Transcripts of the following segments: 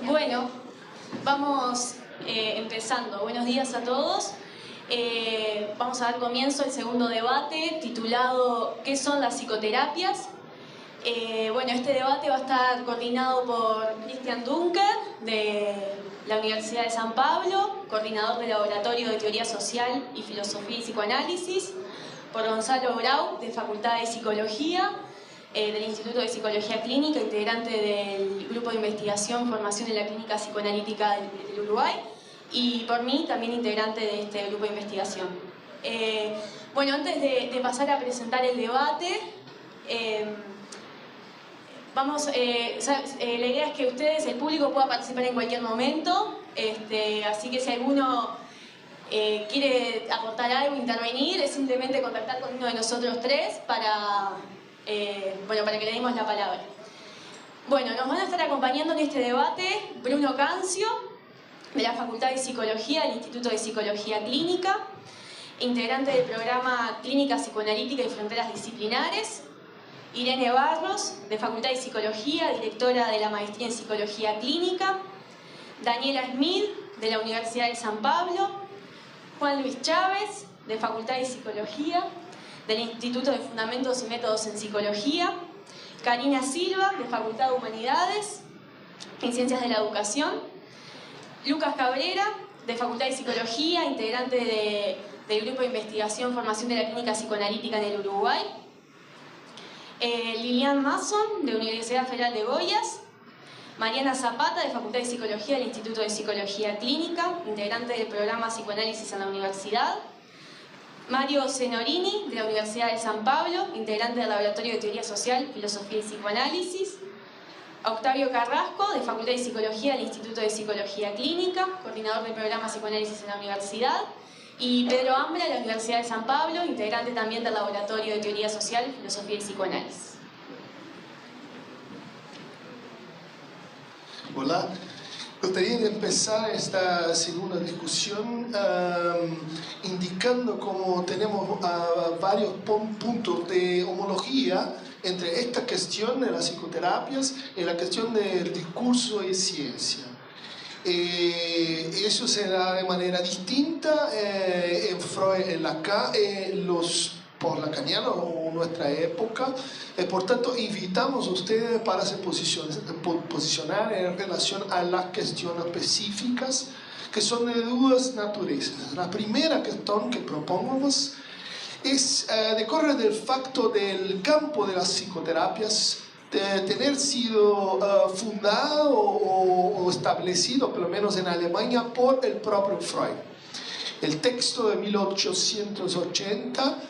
Bueno, vamos empezando. Buenos días a todos. Vamos a dar comienzo al segundo debate titulado ¿Qué son las psicoterapias? Bueno, este debate va a estar coordinado por Christian Dunker, de la Universidad de San Pablo, coordinador del Laboratorio de Teoría Social y Filosofía y Psicoanálisis, por Gonzalo Grau, de Facultad de Psicología, del Instituto de Psicología Clínica, integrante del Grupo de Investigación Formación en la Clínica Psicoanalítica del Uruguay, y por mí, también integrante de este grupo de investigación. Bueno, antes de pasar a presentar el debate, la idea es que ustedes, el público, pueda participar en cualquier momento, así que si alguno quiere aportar algo, intervenir, es simplemente contactar con uno de nosotros tres para que le demos la palabra. Bueno, nos van a estar acompañando en este debate Bruno Cancio, de la Facultad de Psicología del Instituto de Psicología Clínica, integrante del programa Clínica Psicoanalítica y Fronteras Disciplinares; Irene Barros, de Facultad de Psicología, directora de la Maestría en Psicología Clínica; Daniela Smith, de la Universidad de San Pablo; Juan Luis Chávez, de Facultad de Psicología, del Instituto de Fundamentos y Métodos en Psicología; Karina Silva, de Facultad de Humanidades en Ciencias de la Educación; Lucas Cabrera, de Facultad de Psicología, integrante del Grupo de Investigación Formación de la Clínica Psicoanalítica en el Uruguay; Lilian Mason, de Universidad Federal de Goiás; Mariana Zapata, de Facultad de Psicología del Instituto de Psicología Clínica, integrante del programa Psicoanálisis en la Universidad; Mario Zenorini, de la Universidad de San Pablo, integrante del Laboratorio de Teoría Social, Filosofía y Psicoanálisis; Octavio Carrasco, de Facultad de Psicología del Instituto de Psicología Clínica, coordinador del programa Psicoanálisis en la Universidad; y Pedro Ambra, de la Universidad de San Pablo, integrante también del Laboratorio de Teoría Social, Filosofía y Psicoanálisis. Hola, gustaría empezar esta segunda discusión indicando cómo tenemos varios puntos de homología entre esta cuestión de las psicoterapias y la cuestión del discurso y ciencia. Eso se da de manera distinta en Freud, los post-lacanianos o nuestra época. Por tanto, invitamos a ustedes para se posicionar en relación a las cuestiones específicas que son de dudas naturalezas. La primera cuestión que proponemos decorre del facto del campo de las psicoterapias de tener sido fundado o establecido, por lo menos en Alemania, por el propio Freud. El texto de 1880,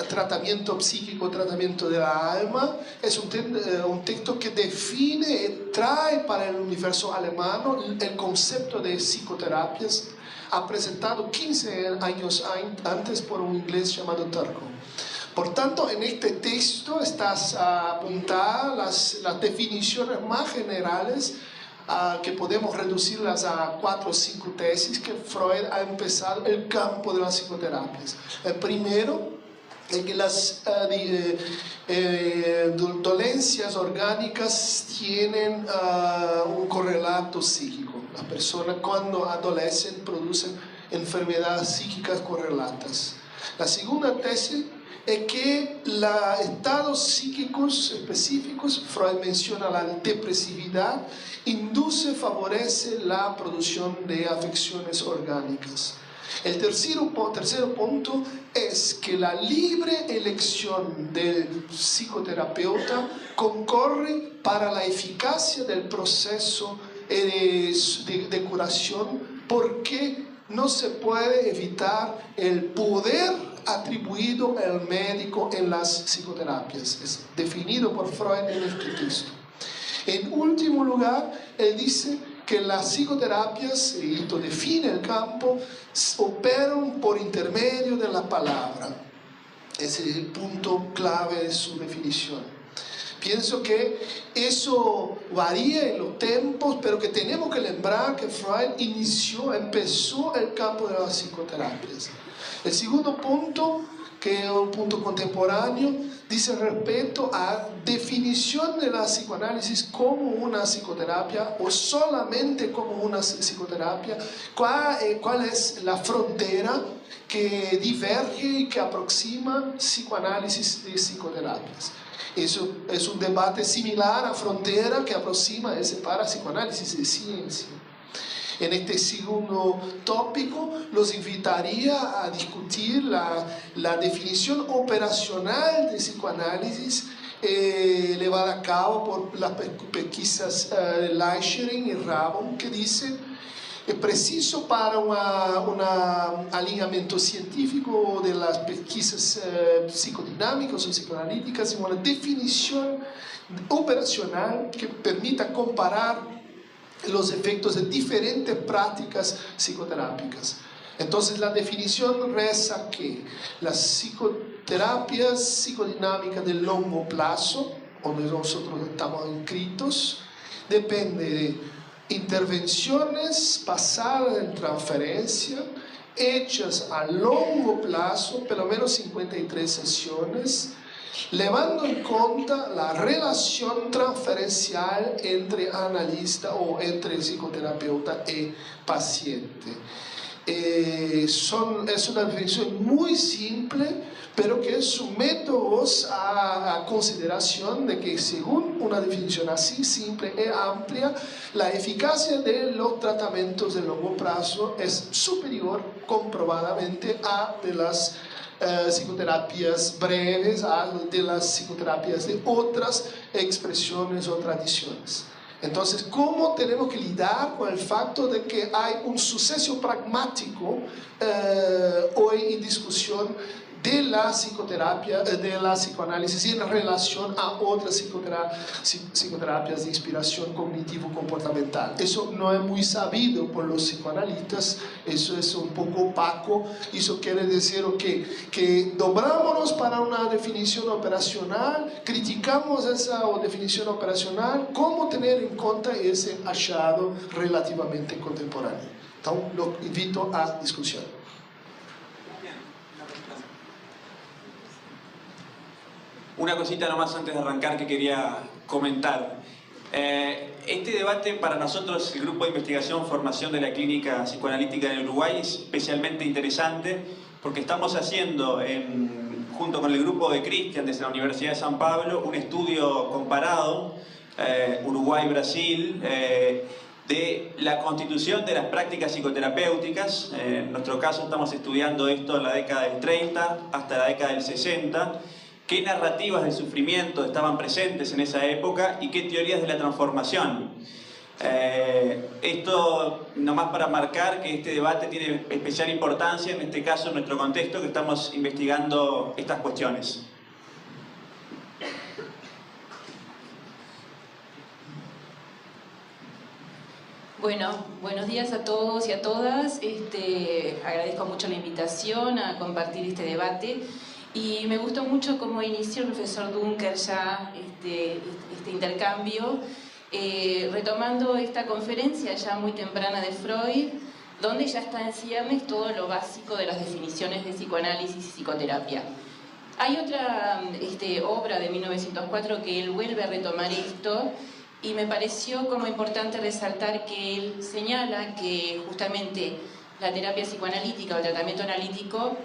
Tratamiento psíquico, tratamiento de la alma, es un texto que define, trae para el universo alemán el concepto de psicoterapias, ha presentado 15 años antes por un inglés llamado Turco. Por tanto, en este texto estás apuntadas las definiciones más generales que podemos reducirlas a 4 o 5 tesis que Freud ha empezado el campo de las psicoterapias. El primero es que las dolencias orgánicas tienen un correlato psíquico. Las personas cuando adolecen producen enfermedades psíquicas correlatas. La segunda tesis es que los estados psíquicos específicos, Freud menciona la depresividad, induce, favorece la producción de afecciones orgánicas. El tercer punto es que la libre elección del psicoterapeuta concorre para la eficacia del proceso de curación, porque no se puede evitar el poder atribuido al médico en las psicoterapias. Es definido por Freud en este texto. En último lugar, él dice que las psicoterapias, y esto define el campo, operan por intermedio de la palabra. Ese es el punto clave de su definición. Pienso que eso varía en los tiempos, pero que tenemos que lembrar que Freud empezó el campo de las psicoterapias. El segundo punto que es un punto contemporáneo, dice respecto a definición de la psicoanálisis como una psicoterapia o solamente como una psicoterapia, cuál es la frontera que diverge y que aproxima psicoanálisis y psicoterapias. Eso es un debate similar a frontera que aproxima y separa psicoanálisis y ciencia. En este segundo tópico los invitaría a discutir la definición operacional de psicoanálisis llevada a cabo por las pesquisas de Leichering y Rabon, que dicen es preciso para un alineamiento científico de las pesquisas psicodinámicas o psicoanalíticas una definición operacional que permita comparar los efectos de diferentes prácticas psicoterápicas. Entonces la definición reza que las psicoterapias psicodinámicas de largo plazo, donde nosotros estamos inscritos, depende de intervenciones basadas en transferencia, hechas a largo plazo, pelo menos 53 sesiones, llevando en cuenta la relación transferencial entre analista o entre psicoterapeuta y paciente. Es una definición muy simple, pero que somete a consideración de que según una definición así simple y amplia, la eficacia de los tratamientos de largo plazo es superior comprobadamente a de las psicoterapias breves, a de las psicoterapias de otras expresiones o tradiciones. Entonces, ¿cómo tenemos que lidiar con el facto de que hay un suceso pragmático hoy en discusión de la psicoterapia, de la psicoanálisis en relación a otras psicoterapias de inspiración cognitivo-comportamental? Eso no es muy sabido por los psicoanalistas, eso es un poco opaco. Eso quiere decir que dobrámonos para una definición operacional, criticamos esa definición operacional, ¿cómo tener en cuenta ese hallado relativamente contemporáneo? Entonces, lo invito a discusión. Una cosita nomás antes de arrancar que quería comentar. Este debate para nosotros, el Grupo de Investigación Formación de la Clínica Psicoanalítica en Uruguay, es especialmente interesante porque estamos haciendo, junto con el grupo de Cristian desde la Universidad de San Pablo, un estudio comparado, Uruguay-Brasil, de la constitución de las prácticas psicoterapéuticas. En nuestro caso estamos estudiando esto en la década del 30 hasta la década del 60. ¿Qué narrativas del sufrimiento estaban presentes en esa época y qué teorías de la transformación? Esto nomás para marcar que este debate tiene especial importancia, en este caso en nuestro contexto, que estamos investigando estas cuestiones. Bueno, buenos días a todos y a todas. Agradezco mucho la invitación a compartir este debate. Y me gustó mucho cómo inició el profesor Dunker ya este intercambio, retomando esta conferencia ya muy temprana de Freud, donde ya está en ciernes todo lo básico de las definiciones de psicoanálisis y psicoterapia. Hay otra obra de 1904 que él vuelve a retomar esto, y me pareció como importante resaltar que él señala que justamente la terapia psicoanalítica o el tratamiento analítico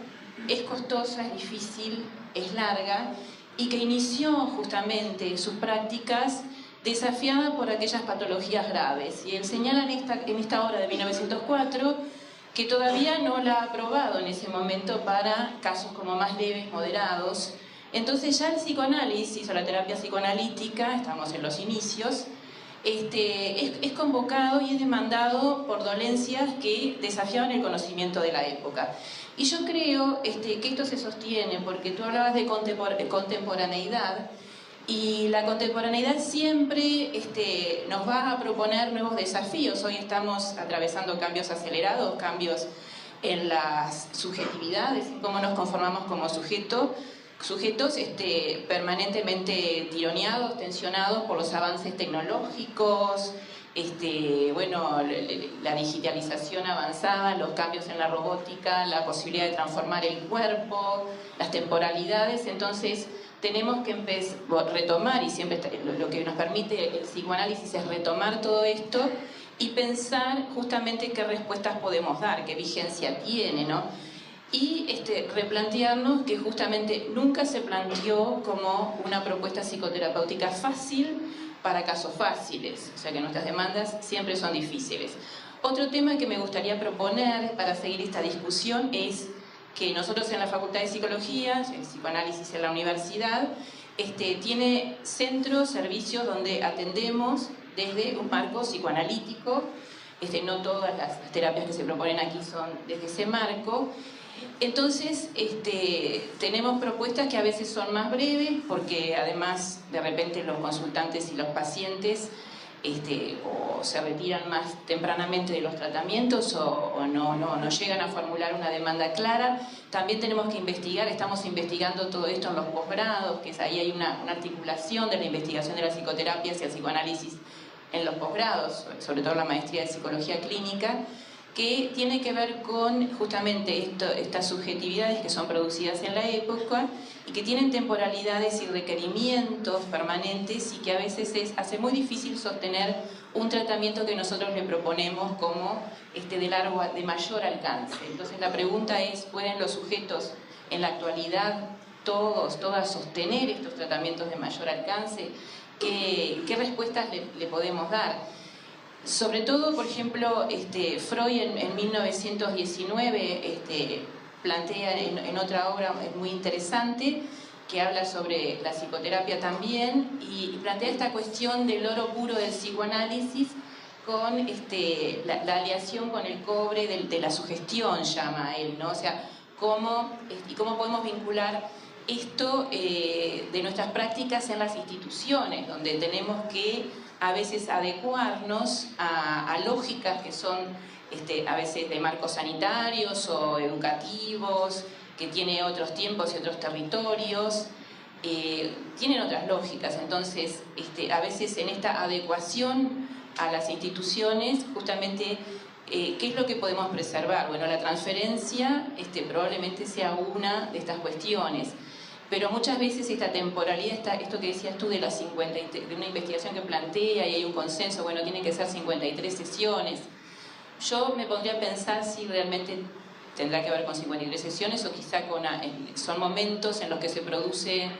es costosa, es difícil, es larga, y que inició justamente sus prácticas desafiada por aquellas patologías graves. Y él señala en esta obra de 1904 que todavía no la ha aprobado en ese momento para casos como más leves, moderados. Entonces ya el psicoanálisis o la terapia psicoanalítica, estamos en los inicios, es convocado y es demandado por dolencias que desafiaban el conocimiento de la época. Y yo creo que esto se sostiene porque tú hablabas de contemporaneidad, y la contemporaneidad siempre nos va a proponer nuevos desafíos. Hoy estamos atravesando cambios acelerados, cambios en las subjetividades, en cómo nos conformamos como sujeto, sujetos permanentemente tironeados, tensionados por los avances tecnológicos, bueno, la digitalización avanzada, los cambios en la robótica, la posibilidad de transformar el cuerpo, las temporalidades. Entonces tenemos que retomar, y siempre lo que nos permite el psicoanálisis es retomar todo esto y pensar justamente qué respuestas podemos dar, qué vigencia tiene, ¿no? Y replantearnos que justamente nunca se planteó como una propuesta psicoterapéutica fácil para casos fáciles, o sea que nuestras demandas siempre son difíciles. Otro tema que me gustaría proponer para seguir esta discusión es que nosotros en la Facultad de Psicología, el psicoanálisis en la universidad, tiene centros, servicios donde atendemos desde un marco psicoanalítico. No todas las terapias que se proponen aquí son desde ese marco. Entonces, tenemos propuestas que a veces son más breves, porque además de repente los consultantes y los pacientes o se retiran más tempranamente de los tratamientos o no llegan a formular una demanda clara. También tenemos que investigar, estamos investigando todo esto en los posgrados, que ahí hay una articulación de la investigación de la psicoterapia hacia el psicoanálisis en los posgrados, sobre todo la maestría de psicología clínica, que tiene que ver con justamente estas subjetividades que son producidas en la época y que tienen temporalidades y requerimientos permanentes y que a veces hace muy difícil sostener un tratamiento que nosotros le proponemos como de mayor alcance. Entonces la pregunta es, ¿pueden los sujetos en la actualidad todas sostener estos tratamientos de mayor alcance? ¿Qué respuestas le podemos dar? Sobre todo, por ejemplo, Freud en 1919 plantea en otra obra muy interesante que habla sobre la psicoterapia también y plantea esta cuestión del oro puro del psicoanálisis con la aleación con el cobre de la sugestión, llama él, ¿no? O sea, cómo podemos vincular esto de nuestras prácticas en las instituciones, donde tenemos que a veces adecuarnos a lógicas que son a veces de marcos sanitarios o educativos, que tiene otros tiempos y otros territorios, tienen otras lógicas. Entonces, a veces en esta adecuación a las instituciones, justamente, ¿qué es lo que podemos preservar? Bueno, la transferencia probablemente sea una de estas cuestiones. Pero muchas veces esta temporalidad, esto que decías tú de una investigación que plantea y hay un consenso, bueno, tienen que ser 53 sesiones. Yo me pondría a pensar si realmente tendrá que ver con 53 sesiones o quizá son momentos en los que se produce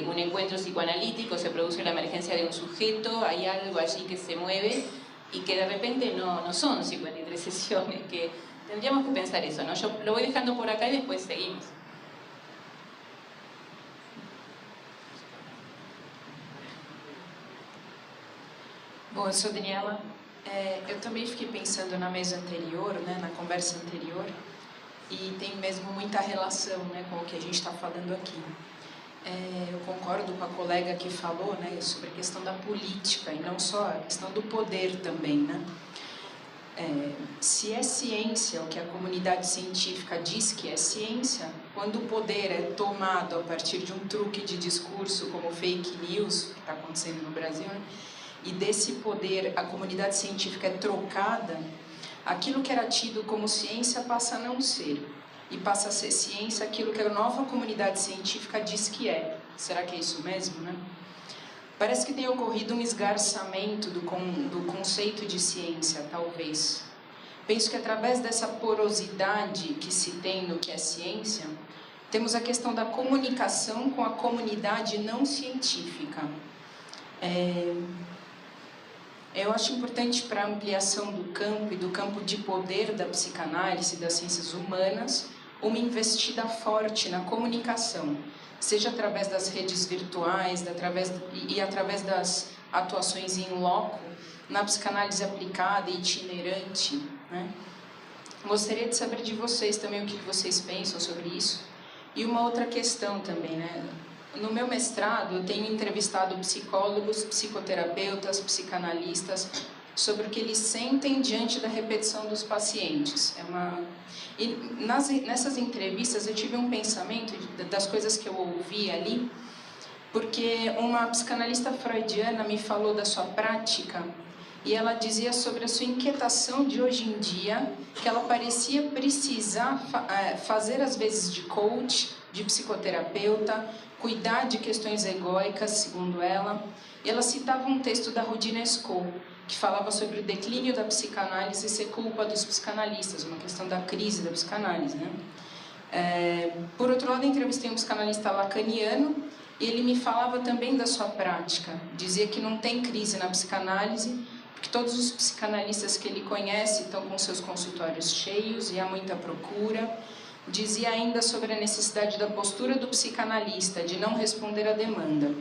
un encuentro psicoanalítico, se produce la emergencia de un sujeto, hay algo allí que se mueve y que de repente no son 53 sesiones, que tendríamos que pensar eso, ¿no? Yo lo voy dejando por acá y después seguimos. Bom, eu sou Daniela. Eu também fiquei pensando na mesa anterior, né, na conversa anterior, e tem mesmo muita relação, né, com o que a gente está falando aqui. Eu concordo com a colega que falou, né, sobre a questão da política e não só a questão do poder também, né? Se é ciência o que a comunidade científica diz que é ciência, quando o poder é tomado a partir de um truque de discurso como fake news, que está acontecendo no Brasil, né, e desse poder a comunidade científica é trocada, aquilo que era tido como ciência passa a não ser. E passa a ser ciência aquilo que a nova comunidade científica diz que é. Será que é isso mesmo, né? Parece que tem ocorrido um esgarçamento do conceito de ciência, talvez. Penso que através dessa porosidade que se tem no que é ciência, temos a questão da comunicação com a comunidade não científica. Eu acho importante para a ampliação do campo e do campo de poder da psicanálise e das ciências humanas uma investida forte na comunicação, seja através das redes virtuais e através das atuações in loco, na psicanálise aplicada e itinerante, né? Gostaria de saber de vocês também o que vocês pensam sobre isso. E uma outra questão também, né? No meu mestrado, eu tenho entrevistado psicólogos, psicoterapeutas, psicanalistas, sobre o que eles sentem diante da repetição dos pacientes. E nessas entrevistas eu tive um pensamento das coisas que eu ouvi ali, porque uma psicanalista freudiana me falou da sua prática e ela dizia sobre a sua inquietação de hoje em dia, que ela parecia precisar fazer às vezes de coach, de psicoterapeuta, cuidar de questões egóicas, segundo ela. E ela citava um texto da Rudine Scoll, que falava sobre o declínio da psicanálise ser culpa dos psicanalistas, uma questão da crise da psicanálise, né? Por outro lado, entrevistei um psicanalista lacaniano, e ele me falava também da sua prática. Dizia que não tem crise na psicanálise, porque todos os psicanalistas que ele conhece estão com seus consultórios cheios e há muita procura. Dizia ainda sobre a necessidade da postura do psicanalista, de não responder à demanda.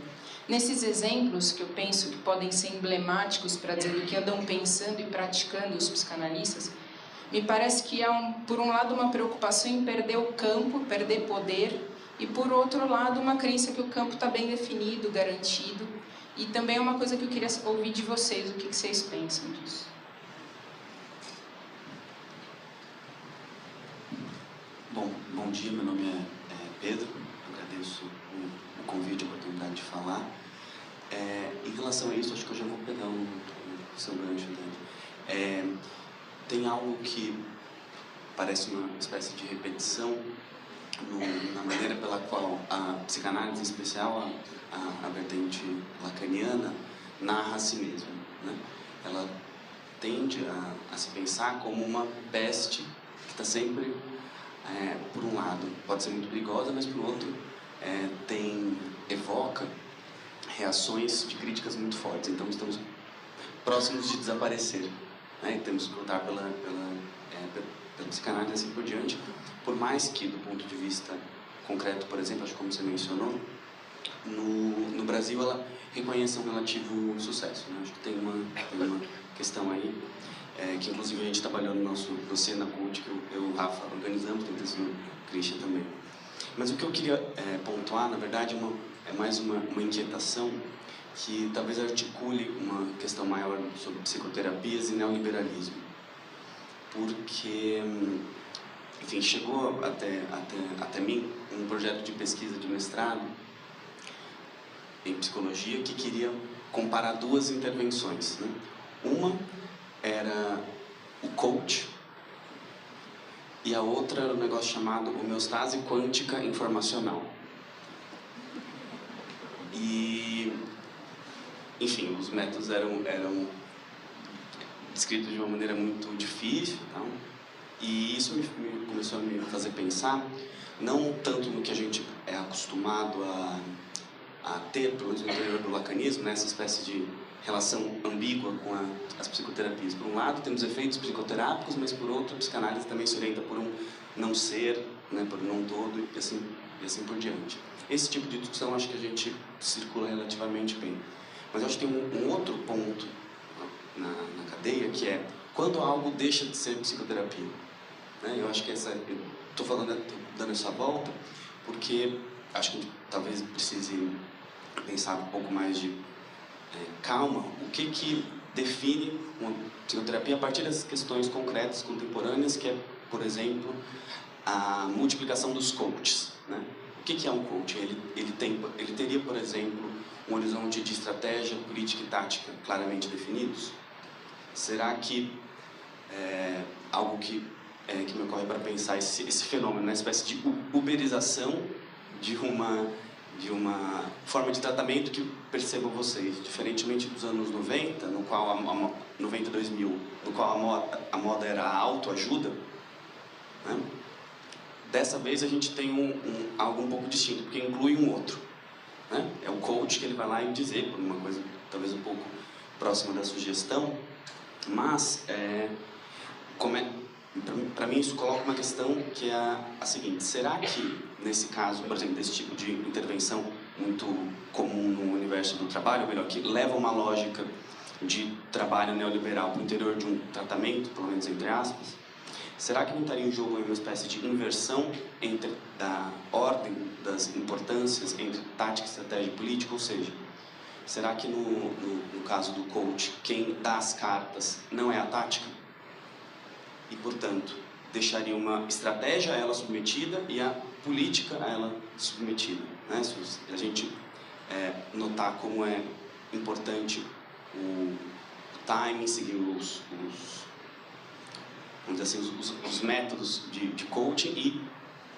Nesses exemplos, que eu penso que podem ser emblemáticos para dizer do que andam pensando e praticando os psicanalistas, me parece que há, por um lado, uma preocupação em perder o campo, perder poder, e, por outro lado, uma crença que o campo está bem definido, garantido. E também é uma coisa que eu queria ouvir de vocês, o que vocês pensam disso. Bom dia, meu nome é Pedro, agradeço o convite, a oportunidade de falar. Em relação a isso, acho que eu já vou pegar o seu gancho, Dani. Tem algo que parece uma espécie de repetição na maneira pela qual a psicanálise, em especial a vertente lacaniana, narra a si mesma, né? Ela tende a se pensar como uma peste que está sempre, por um lado, pode ser muito perigosa, mas por outro, evoca reações de críticas muito fortes. Então, estamos próximos de desaparecer, né? E temos que lutar pela psicanálise e assim por diante. Por mais que, do ponto de vista concreto, por exemplo, acho que como você mencionou, no Brasil ela reconheça um relativo sucesso, né? Acho que tem uma questão aí, que inclusive a gente trabalhou no Cena Cult, que eu e o Rafa organizamos, tem texto do Christian também. Mas o que eu queria pontuar, na verdade, é mais uma inquietação que talvez articule uma questão maior sobre psicoterapias e neoliberalismo. Porque, enfim, chegou até mim um projeto de pesquisa de mestrado em psicologia que queria comparar duas intervenções, né? Uma era o coach e a outra era um negócio chamado homeostase quântica informacional. E, enfim, os métodos eram descritos de uma maneira muito difícil, tá? E isso começou a me fazer pensar, não tanto no que a gente é acostumado a ter, pelo menos no interior do lacanismo, né, essa espécie de relação ambígua com as psicoterapias. Por um lado, temos efeitos psicoterápicos, mas por outro, a psicanálise também se orienta por um não ser, né, por um não todo e assim por diante. Esse tipo de discussão acho que a gente circula relativamente bem. Mas eu acho que tem um outro ponto na cadeia, que é quando algo deixa de ser psicoterapia. Né? Eu acho que estou dando essa volta, porque acho que a gente talvez precise pensar um pouco mais de calma, o que define uma psicoterapia a partir das questões concretas, contemporâneas, que é, por exemplo, a multiplicação dos coaches. Né? O que é um coach? Ele teria, por exemplo, um horizonte de estratégia, política e tática claramente definidos? Será que algo que me ocorre para pensar esse fenômeno, uma espécie de uberização de uma forma de tratamento que percebam vocês, diferentemente dos anos 90, no qual 90, 2000, no qual a moda era a autoajuda, né? Dessa vez a gente tem algo um pouco distinto, porque inclui um outro, né? É o coach que ele vai lá e dizer, por uma coisa talvez um pouco próxima da sugestão, mas para mim isso coloca uma questão que é a seguinte: será que nesse caso, por exemplo, desse tipo de intervenção muito comum no universo do trabalho, ou melhor, que leva uma lógica de trabalho neoliberal para o interior de um tratamento, pelo menos entre aspas, será que não estaria em jogo uma espécie de inversão da ordem das importâncias entre tática, estratégia e política? Ou seja, será que no caso do coach, quem dá as cartas não é a tática? E, portanto, deixaria uma estratégia a ela submetida e a política a ela submetida, né? Se a gente notar como é importante o timing, seguir vamos dizer assim, os métodos de coaching. E,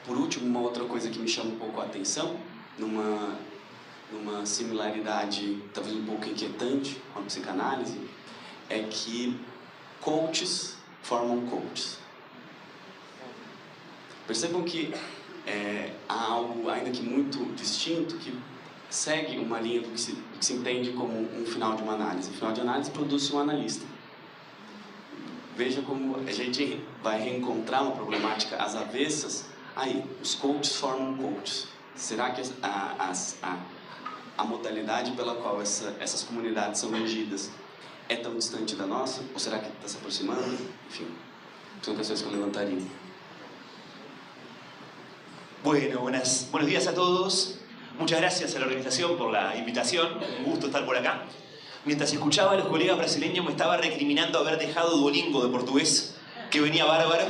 por último, uma outra coisa que me chama um pouco a atenção, numa similaridade talvez um pouco inquietante com a psicanálise, é que coaches formam coaches. Percebam que há algo ainda que muito distinto, que segue uma linha do que se entende como um final de uma análise. O final de análise produz um analista. Veja como a gente vai reencontrar uma problemática às avessas. Aí, os coaches formam coaches. Será que a modalidade pela qual essas comunidades são regidas é tão distante da nossa? Ou será que está se aproximando? Enfim, são questões que eu levantaria. Bueno, buenos días a todos. Muchas gracias a la organización por la invitación. Un gusto estar por acá. Mientras escuchaba a los colegas brasileños me estaba recriminando haber dejado Duolingo de portugués, que venía bárbaro.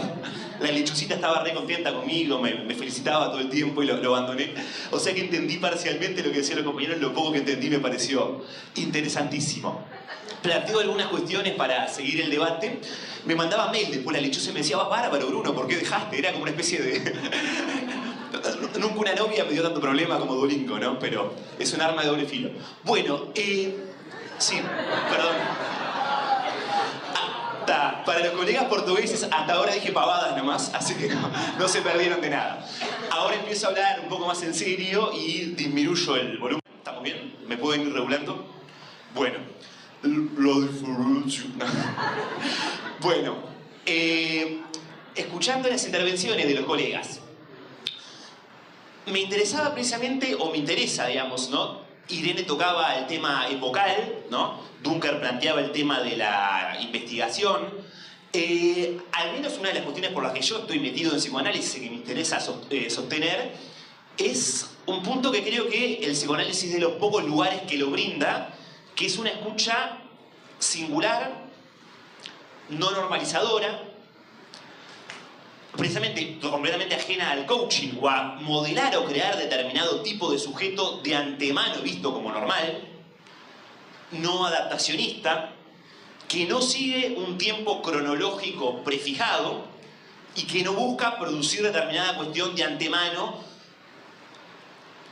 La lechucita estaba re contenta conmigo, me felicitaba todo el tiempo y lo abandoné. O sea que entendí parcialmente lo que decían los compañeros, lo poco que entendí me pareció interesantísimo. Planteo algunas cuestiones para seguir el debate. Me mandaba mail después la lechuza y me decía, vas bárbaro, Bruno, ¿por qué dejaste? Era como una especie de... Nunca una novia me dio tanto problema como Duolingo, ¿no? Pero es un arma de doble filo. Bueno, sí, perdón. Para los colegas portugueses, hasta ahora dije pavadas nomás, así que no se perdieron de nada. Ahora empiezo a hablar un poco más en serio y disminuyo el volumen. ¿Estamos bien? ¿Me pueden ir regulando? Bueno, la diferencia. Bueno, escuchando las intervenciones de los colegas, me interesaba precisamente, o me interesa, digamos, ¿no? Irene tocaba el tema epocal, ¿no? Dunker planteaba el tema de la investigación. Al menos una de las cuestiones por las que yo estoy metido en psicoanálisis y que me interesa sostener es un punto que creo que el psicoanálisis de los pocos lugares que lo brinda, que es una escucha singular, no normalizadora, precisamente completamente ajena al coaching o a modelar o crear determinado tipo de sujeto de antemano visto como normal, no adaptacionista, que no sigue un tiempo cronológico prefijado y que no busca producir determinada cuestión de antemano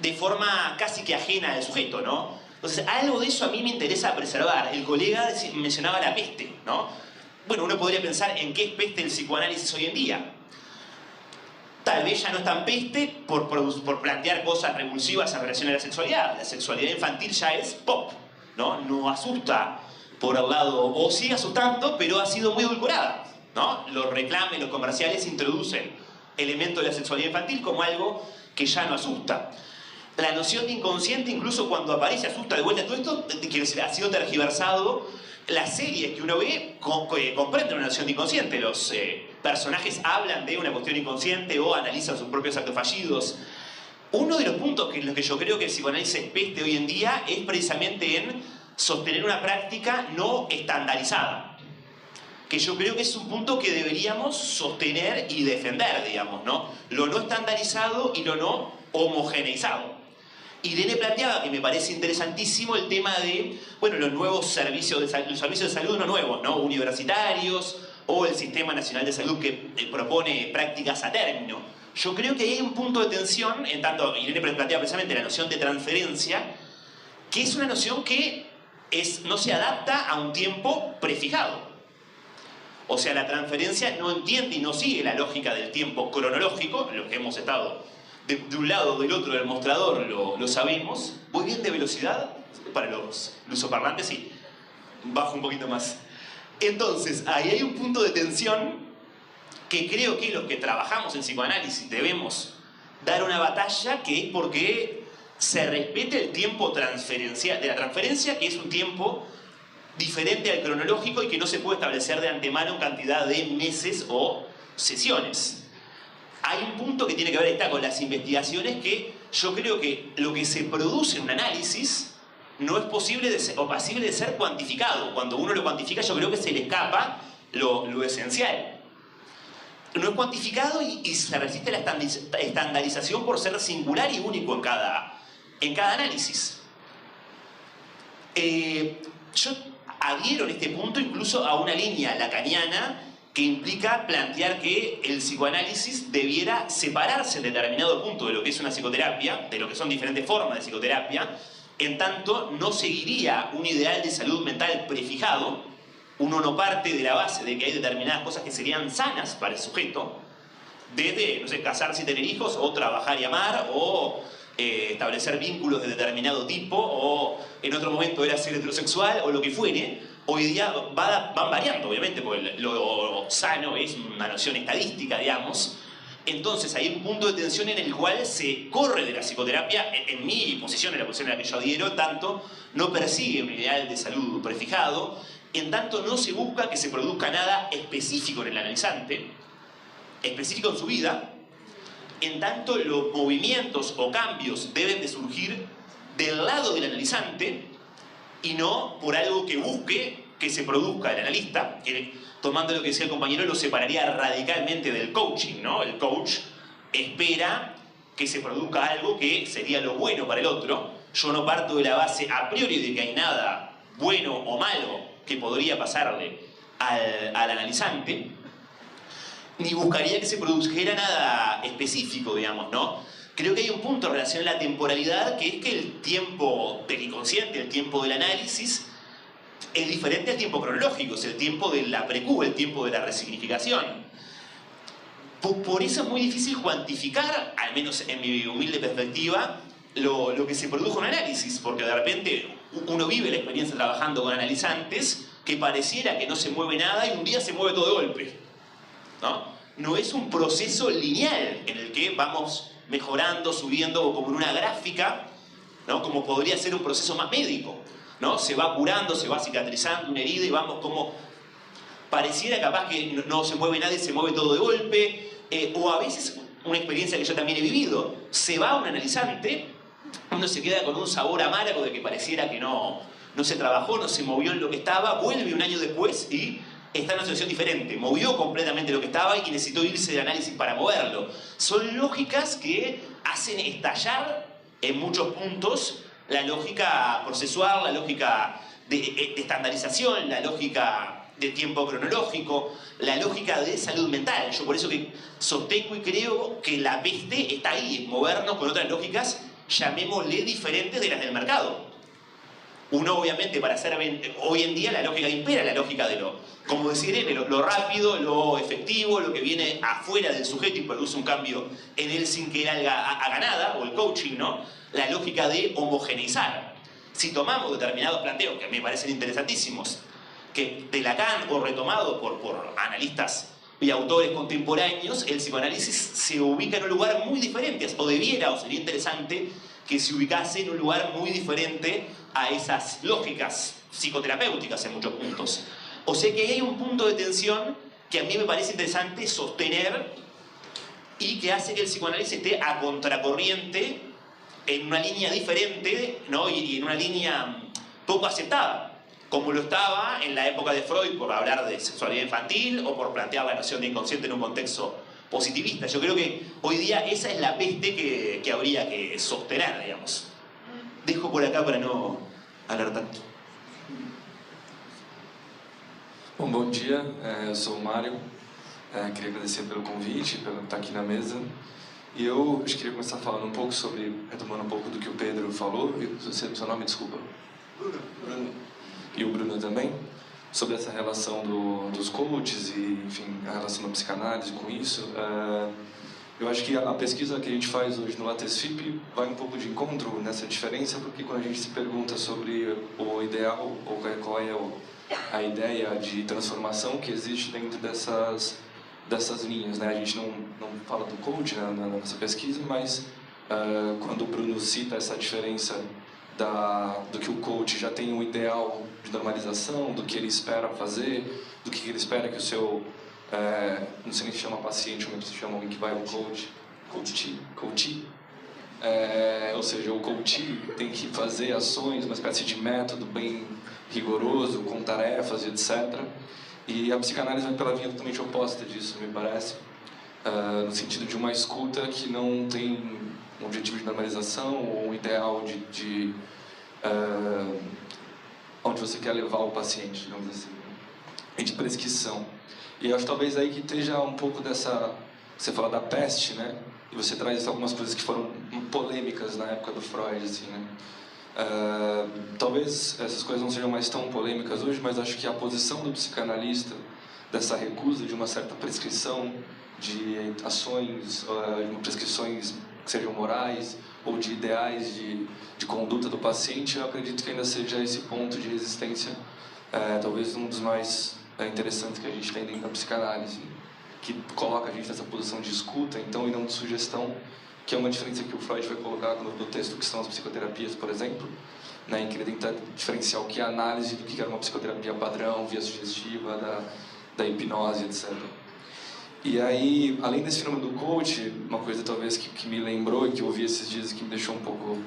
de forma casi que ajena al sujeto, ¿no? Entonces, algo de eso a mí me interesa preservar. El colega mencionaba la peste, ¿no? Bueno, uno podría pensar en qué es peste el psicoanálisis hoy en día. Tal vez ya no es tan peste por plantear cosas revulsivas en relación a la sexualidad. La sexualidad infantil ya es pop, ¿no? No asusta por el lado, o sigue asustando, pero ha sido muy edulcorada, ¿no? Los reclames, los comerciales introducen elementos de la sexualidad infantil como algo que ya no asusta. La noción de inconsciente, incluso cuando aparece, asusta de vuelta. Todo esto, quiero decir, ha sido tergiversado. Las series que uno ve comprenden una noción de inconsciente. Los personajes hablan de una cuestión inconsciente o analizan sus propios actos fallidos. Uno de los puntos en los que yo creo que el psicoanálisis es peste hoy en día es precisamente en sostener una práctica no estandarizada. Que yo creo que es un punto que deberíamos sostener y defender, digamos, ¿no? Lo no estandarizado y lo no homogeneizado. Irene planteaba, que me parece interesantísimo, el tema de, bueno, los nuevos servicios de salud, los servicios de salud no nuevos, ¿no? Universitarios, o el Sistema Nacional de Salud que propone prácticas a término. Yo creo que hay un punto de tensión, en tanto Irene plantea precisamente la noción de transferencia, que es una noción que no se adapta a un tiempo prefijado. O sea, la transferencia no entiende y no sigue la lógica del tiempo cronológico, en lo que hemos estado de un lado o del otro del mostrador, lo sabemos. Voy bien de velocidad para los lusoparlantes, sí, bajo un poquito más. Entonces, ahí hay un punto de tensión que creo que los que trabajamos en psicoanálisis debemos dar una batalla, que es porque se respete el tiempo de la transferencia, que es un tiempo diferente al cronológico y que no se puede establecer de antemano en cantidad de meses o sesiones. Hay un punto que tiene que ver con las investigaciones, que yo creo que lo que se produce en un análisis no es posible o pasible de ser cuantificado. Cuando uno lo cuantifica, yo creo que se le escapa lo esencial. No es cuantificado y se resiste a la estandarización por ser singular y único en cada análisis. Yo adhiero en este punto incluso a una línea lacaniana que implica plantear que el psicoanálisis debiera separarse en determinado punto de lo que es una psicoterapia, de lo que son diferentes formas de psicoterapia, en tanto no seguiría un ideal de salud mental prefijado. Uno no parte de la base de que hay determinadas cosas que serían sanas para el sujeto, desde, no sé, casarse y tener hijos, o trabajar y amar, o establecer vínculos de determinado tipo, o en otro momento era ser heterosexual, o lo que fuere. Hoy día van variando, obviamente, porque lo sano es una noción estadística, digamos. Entonces hay un punto de tensión en el cual se corre de la psicoterapia, en mi posición, en la posición en la que yo adhiero, tanto no persigue un ideal de salud prefijado, en tanto no se busca que se produzca nada específico en el analizante, específico en su vida, en tanto los movimientos o cambios deben de surgir del lado del analizante y no por algo que busque que se produzca el analista, que, tomando lo que decía el compañero, lo separaría radicalmente del coaching, ¿no? El coach espera que se produzca algo que sería lo bueno para el otro. Yo no parto de la base a priori de que hay nada bueno o malo que podría pasarle al analizante, ni buscaría que se produjera nada específico, digamos, ¿no? Creo que hay un punto en relación a la temporalidad, que es que el tiempo del inconsciente, el tiempo del análisis, es diferente al tiempo cronológico, es el tiempo de la precu, el tiempo de la resignificación. Por eso es muy difícil cuantificar, al menos en mi humilde perspectiva, lo que se produjo en análisis, porque de repente uno vive la experiencia trabajando con analizantes que pareciera que no se mueve nada y un día se mueve todo de golpe, ¿no? No es un proceso lineal en el que vamos mejorando, subiendo, como en una gráfica, ¿no? Como podría ser un proceso más médico, ¿no? Se va curando, se va cicatrizando una herida y vamos como... Pareciera capaz que no se mueve nada y se mueve todo de golpe, o a veces, una experiencia que yo también he vivido, se va un analizante, uno se queda con un sabor amargo de que pareciera que no se trabajó, no se movió en lo que estaba, vuelve un año después y está en una situación diferente, movió completamente lo que estaba y necesitó irse del análisis para moverlo. Son lógicas que hacen estallar en muchos puntos la lógica procesual, la lógica de estandarización, la lógica de tiempo cronológico, la lógica de salud mental. Yo por eso que sostengo y creo que la peste está ahí, en movernos con otras lógicas, llamémosle diferentes de las del mercado. Uno, obviamente, para hacer hoy en día la lógica impera, la lógica de como decir, lo rápido, lo efectivo, lo que viene afuera del sujeto y produce un cambio en él sin que él haga nada, o el coaching, ¿no? La lógica de homogeneizar. Si tomamos determinados planteos, que me parecen interesantísimos, que de Lacan o retomado por analistas y autores contemporáneos, el psicoanálisis se ubica en un lugar muy diferente, o debiera, o sería interesante que se ubicase en un lugar muy diferente a esas lógicas psicoterapéuticas en muchos puntos. O sea que hay un punto de tensión que a mí me parece interesante sostener y que hace que el psicoanálisis esté a contracorriente en una línea diferente, ¿no? y en una línea poco aceptada, como lo estaba en la época de Freud por hablar de sexualidad infantil o por plantear la noción de inconsciente en un contexto positivista. Yo creo que hoy día esa es la peste que habría que sostener, digamos. Dejo por acá para no hablar tanto. Bom dia, eu sou o Mário, queria agradecer pelo convite, por estar aqui na mesa. E eu acho que queria começar falando um pouco sobre, retomando um pouco do que o Pedro falou, e seu nome, desculpa. Bruno. E o Bruno também, sobre essa relação dos coaches e, enfim, a relação da psicanálise com isso. Eu acho que a pesquisa que a gente faz hoje no LatexFIP vai um pouco de encontro nessa diferença, porque quando a gente se pergunta sobre o ideal, ou qual é a ideia de transformação que existe dentro dessas linhas, né? A gente não fala do coach na nossa pesquisa, mas quando o Bruno cita essa diferença do que o coach já tem um ideal de normalização, do que ele espera fazer, do que ele espera que o seu, não sei nem se chama paciente, como se chama alguém que vai ao coach, ou seja, o coach tem que fazer ações, uma espécie de método bem rigoroso, com tarefas, etc. E a psicanálise vai pela via totalmente oposta disso, me parece, no sentido de uma escuta que não tem um objetivo de normalização ou um ideal onde você quer levar o paciente, digamos assim, e de prescrição. E eu acho talvez aí que esteja um pouco dessa... Você fala da peste, né? E você traz algumas coisas que foram polêmicas na época do Freud, assim, né? Talvez essas coisas não sejam mais tão polêmicas hoje, mas acho que a posição do psicanalista, dessa recusa de uma certa prescrição de ações, de prescrições que sejam morais ou de ideais de conduta do paciente, eu acredito que ainda seja esse ponto de resistência, talvez um dos mais interessantes que a gente tem dentro da psicanálise, que coloca a gente nessa posição de escuta, então, e não de sugestão, que é uma diferença que o Freud vai colocar no texto que são as psicoterapias, por exemplo, né, em que ele tenta diferenciar o que é a análise do que era uma psicoterapia padrão, via sugestiva, da hipnose, etc. E aí, além desse fenômeno do coach, uma coisa talvez que me lembrou e que eu ouvi esses dias e que me deixou um pouco,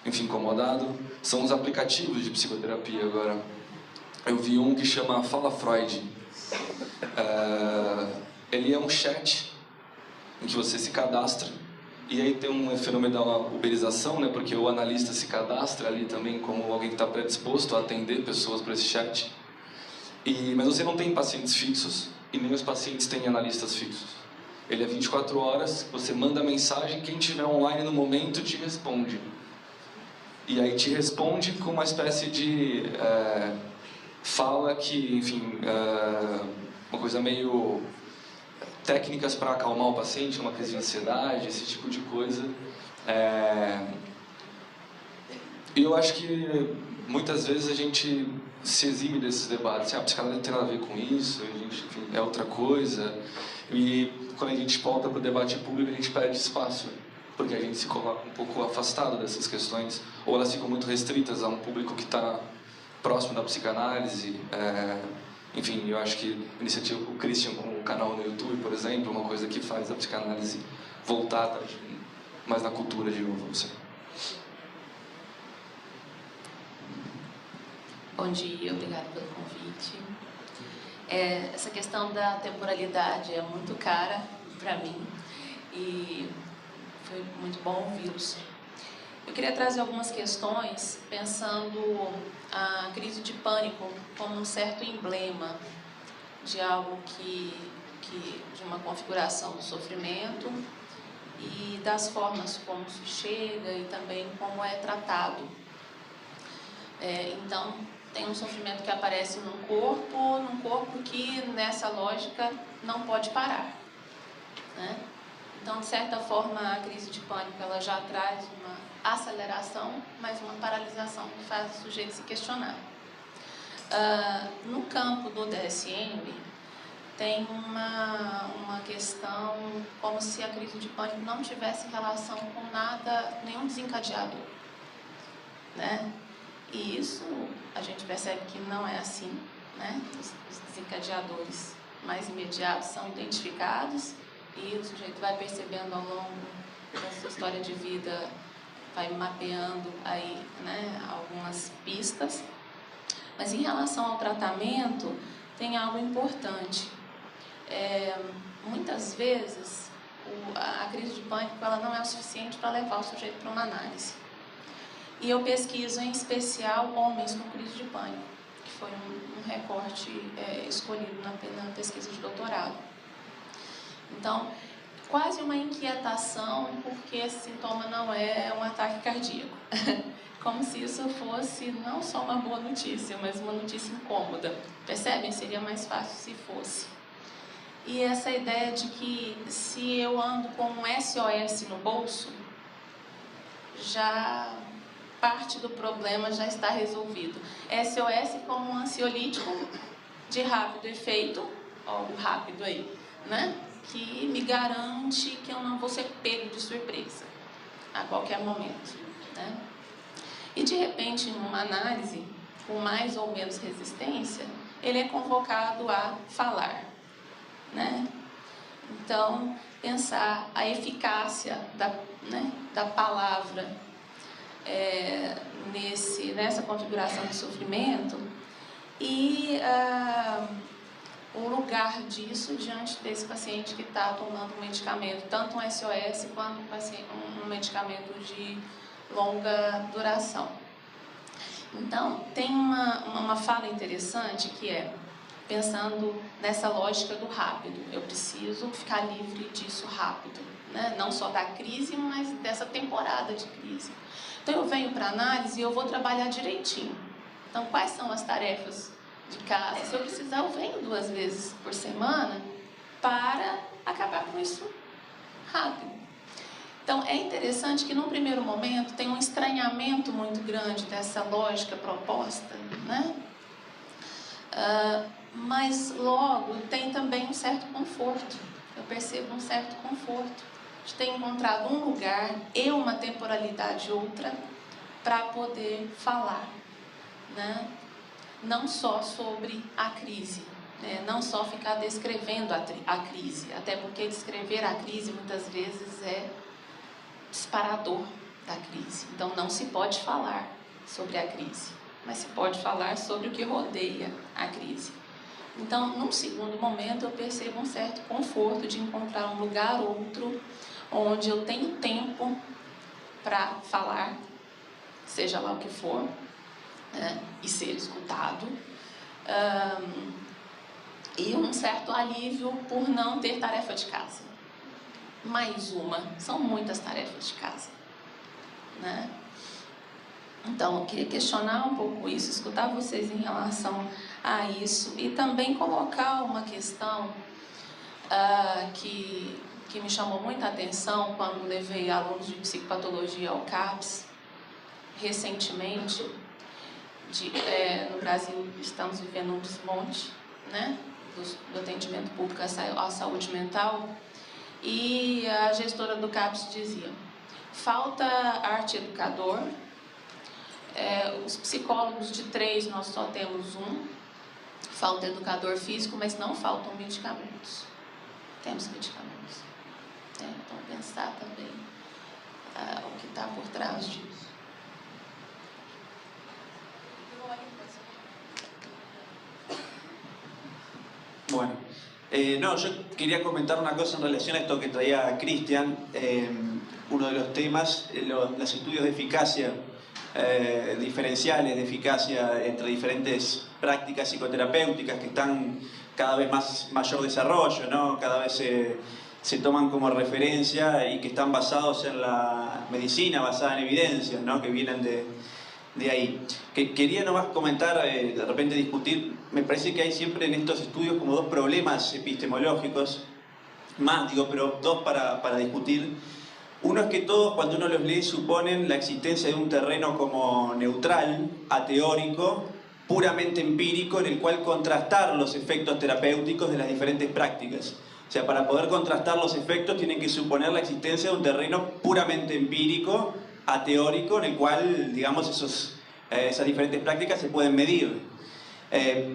enfim, incomodado, são os aplicativos de psicoterapia agora. Eu vi um que chama Fala Freud. Ele é um chat em que você se cadastra, e aí tem um fenômeno da uberização, né, porque o analista se cadastra ali também como alguém que está predisposto a atender pessoas para esse chat. Mas você não tem pacientes fixos, e nem os pacientes têm analistas fixos. Ele é 24 horas, você manda mensagem, quem estiver online no momento te responde. E aí te responde com uma espécie de fala que, enfim, uma coisa meio... técnicas para acalmar o paciente, uma crise de ansiedade, esse tipo de coisa. E eu acho que muitas vezes a gente se exime desses debates. A psicanálise não tem nada a ver com isso, a gente, enfim, é outra coisa. E quando a gente volta para o debate público, a gente perde espaço, porque a gente se coloca um pouco afastado dessas questões, ou elas ficam muito restritas a um público que está próximo da psicanálise. Enfim, eu acho que a iniciativa do Christian com o canal no YouTube, por exemplo, é uma coisa que faz a psicanálise voltar mais na cultura de novo. Você. Bom dia, obrigada pelo convite. Essa questão da temporalidade é muito cara para mim e foi muito bom ouvi-los. Eu queria trazer algumas questões pensando a crise de pânico como um certo emblema de algo de uma configuração do sofrimento e das formas como se chega e também como é tratado. Então, tem um sofrimento que aparece num corpo que nessa lógica não pode parar, né? Então, de certa forma, a crise de pânico ela já traz uma aceleração, mas uma paralisação que faz o sujeito se questionar. No campo do DSM, tem uma questão como se a crise de pânico não tivesse relação com nada, nenhum desencadeador, né? E isso a gente percebe que não é assim, né? Os desencadeadores mais imediatos são identificados e o sujeito vai percebendo ao longo da sua história de vida, vai mapeando aí, né, algumas pistas. Mas em relação ao tratamento, tem algo importante. Muitas vezes a crise de pânico ela não é o suficiente para levar o sujeito para uma análise. E eu pesquiso em especial homens com crise de pânico, que foi um recorte escolhido na pesquisa de doutorado. Então, quase uma inquietação porque esse sintoma não é um ataque cardíaco. Como se isso fosse não só uma boa notícia, mas uma notícia incômoda. Percebem? Seria mais fácil se fosse. E essa ideia de que se eu ando com um SOS no bolso, já parte do problema já está resolvido. SOS como um ansiolítico de rápido efeito, ó, o rápido aí, né? Que me garante que eu não vou ser pego de surpresa a qualquer momento, né? E de repente, em uma análise com mais ou menos resistência, ele é convocado a falar, né? Então, pensar a eficácia da palavra nessa configuração de sofrimento e o lugar disso diante desse paciente que está tomando um medicamento, tanto um SOS quanto um medicamento de longa duração. Então, tem uma fala interessante que é, pensando nessa lógica do rápido, eu preciso ficar livre disso rápido, né? Não só da crise, mas dessa temporada de crise. Então, eu venho para a análise e eu vou trabalhar direitinho. Então, quais são as tarefas de casa? Se eu precisar, eu venho 2 vezes por semana para acabar com isso rápido. Então, é interessante que, num primeiro momento, tem um estranhamento muito grande dessa lógica proposta, né? Mas, logo, tem também um certo conforto. Eu percebo um certo conforto de ter encontrado um lugar e uma temporalidade outra para poder falar, né? Não só sobre a crise, né? Não só ficar descrevendo a crise, até porque descrever a crise muitas vezes é disparador da crise. Então, não se pode falar sobre a crise, mas se pode falar sobre o que rodeia a crise. Então, num segundo momento, eu percebo um certo conforto de encontrar um lugar outro, onde eu tenho tempo para falar, seja lá o que for, né, e ser escutado, e um certo alívio por não ter tarefa de casa. Mais uma, são muitas tarefas de casa, né? Então, eu queria questionar um pouco isso, escutar vocês em relação a isso e também colocar uma questão que me chamou muita atenção quando levei alunos de psicopatologia ao CAPS recentemente. No Brasil estamos vivendo um desmonte, né, do atendimento público à saúde mental, e a gestora do CAPS dizia: falta arte educador, os psicólogos de 3 nós só temos 1, falta educador físico, mas não faltam medicamentos. Temos medicamentos. Então, pensar também o que está por trás disso. Bueno, no, yo quería comentar una cosa en relación a esto que traía Cristian. Uno de los temas, los estudios de eficacia, diferenciales de eficacia entre diferentes prácticas psicoterapéuticas que están cada vez mayor desarrollo, ¿no? Cada vez se toman como referencia y que están basados en la medicina, basada en evidencias, ¿no? Que vienen de ahí. Quería nomás comentar, de repente discutir, me parece que hay siempre en estos estudios como 2 problemas epistemológicos, pero 2 para discutir. Uno es que todos, cuando uno los lee, suponen la existencia de un terreno como neutral, ateórico, puramente empírico, en el cual contrastar los efectos terapéuticos de las diferentes prácticas. O sea, para poder contrastar los efectos tienen que suponer la existencia de un terreno puramente empírico, ateórico, en el cual, digamos, esas diferentes prácticas se pueden medir.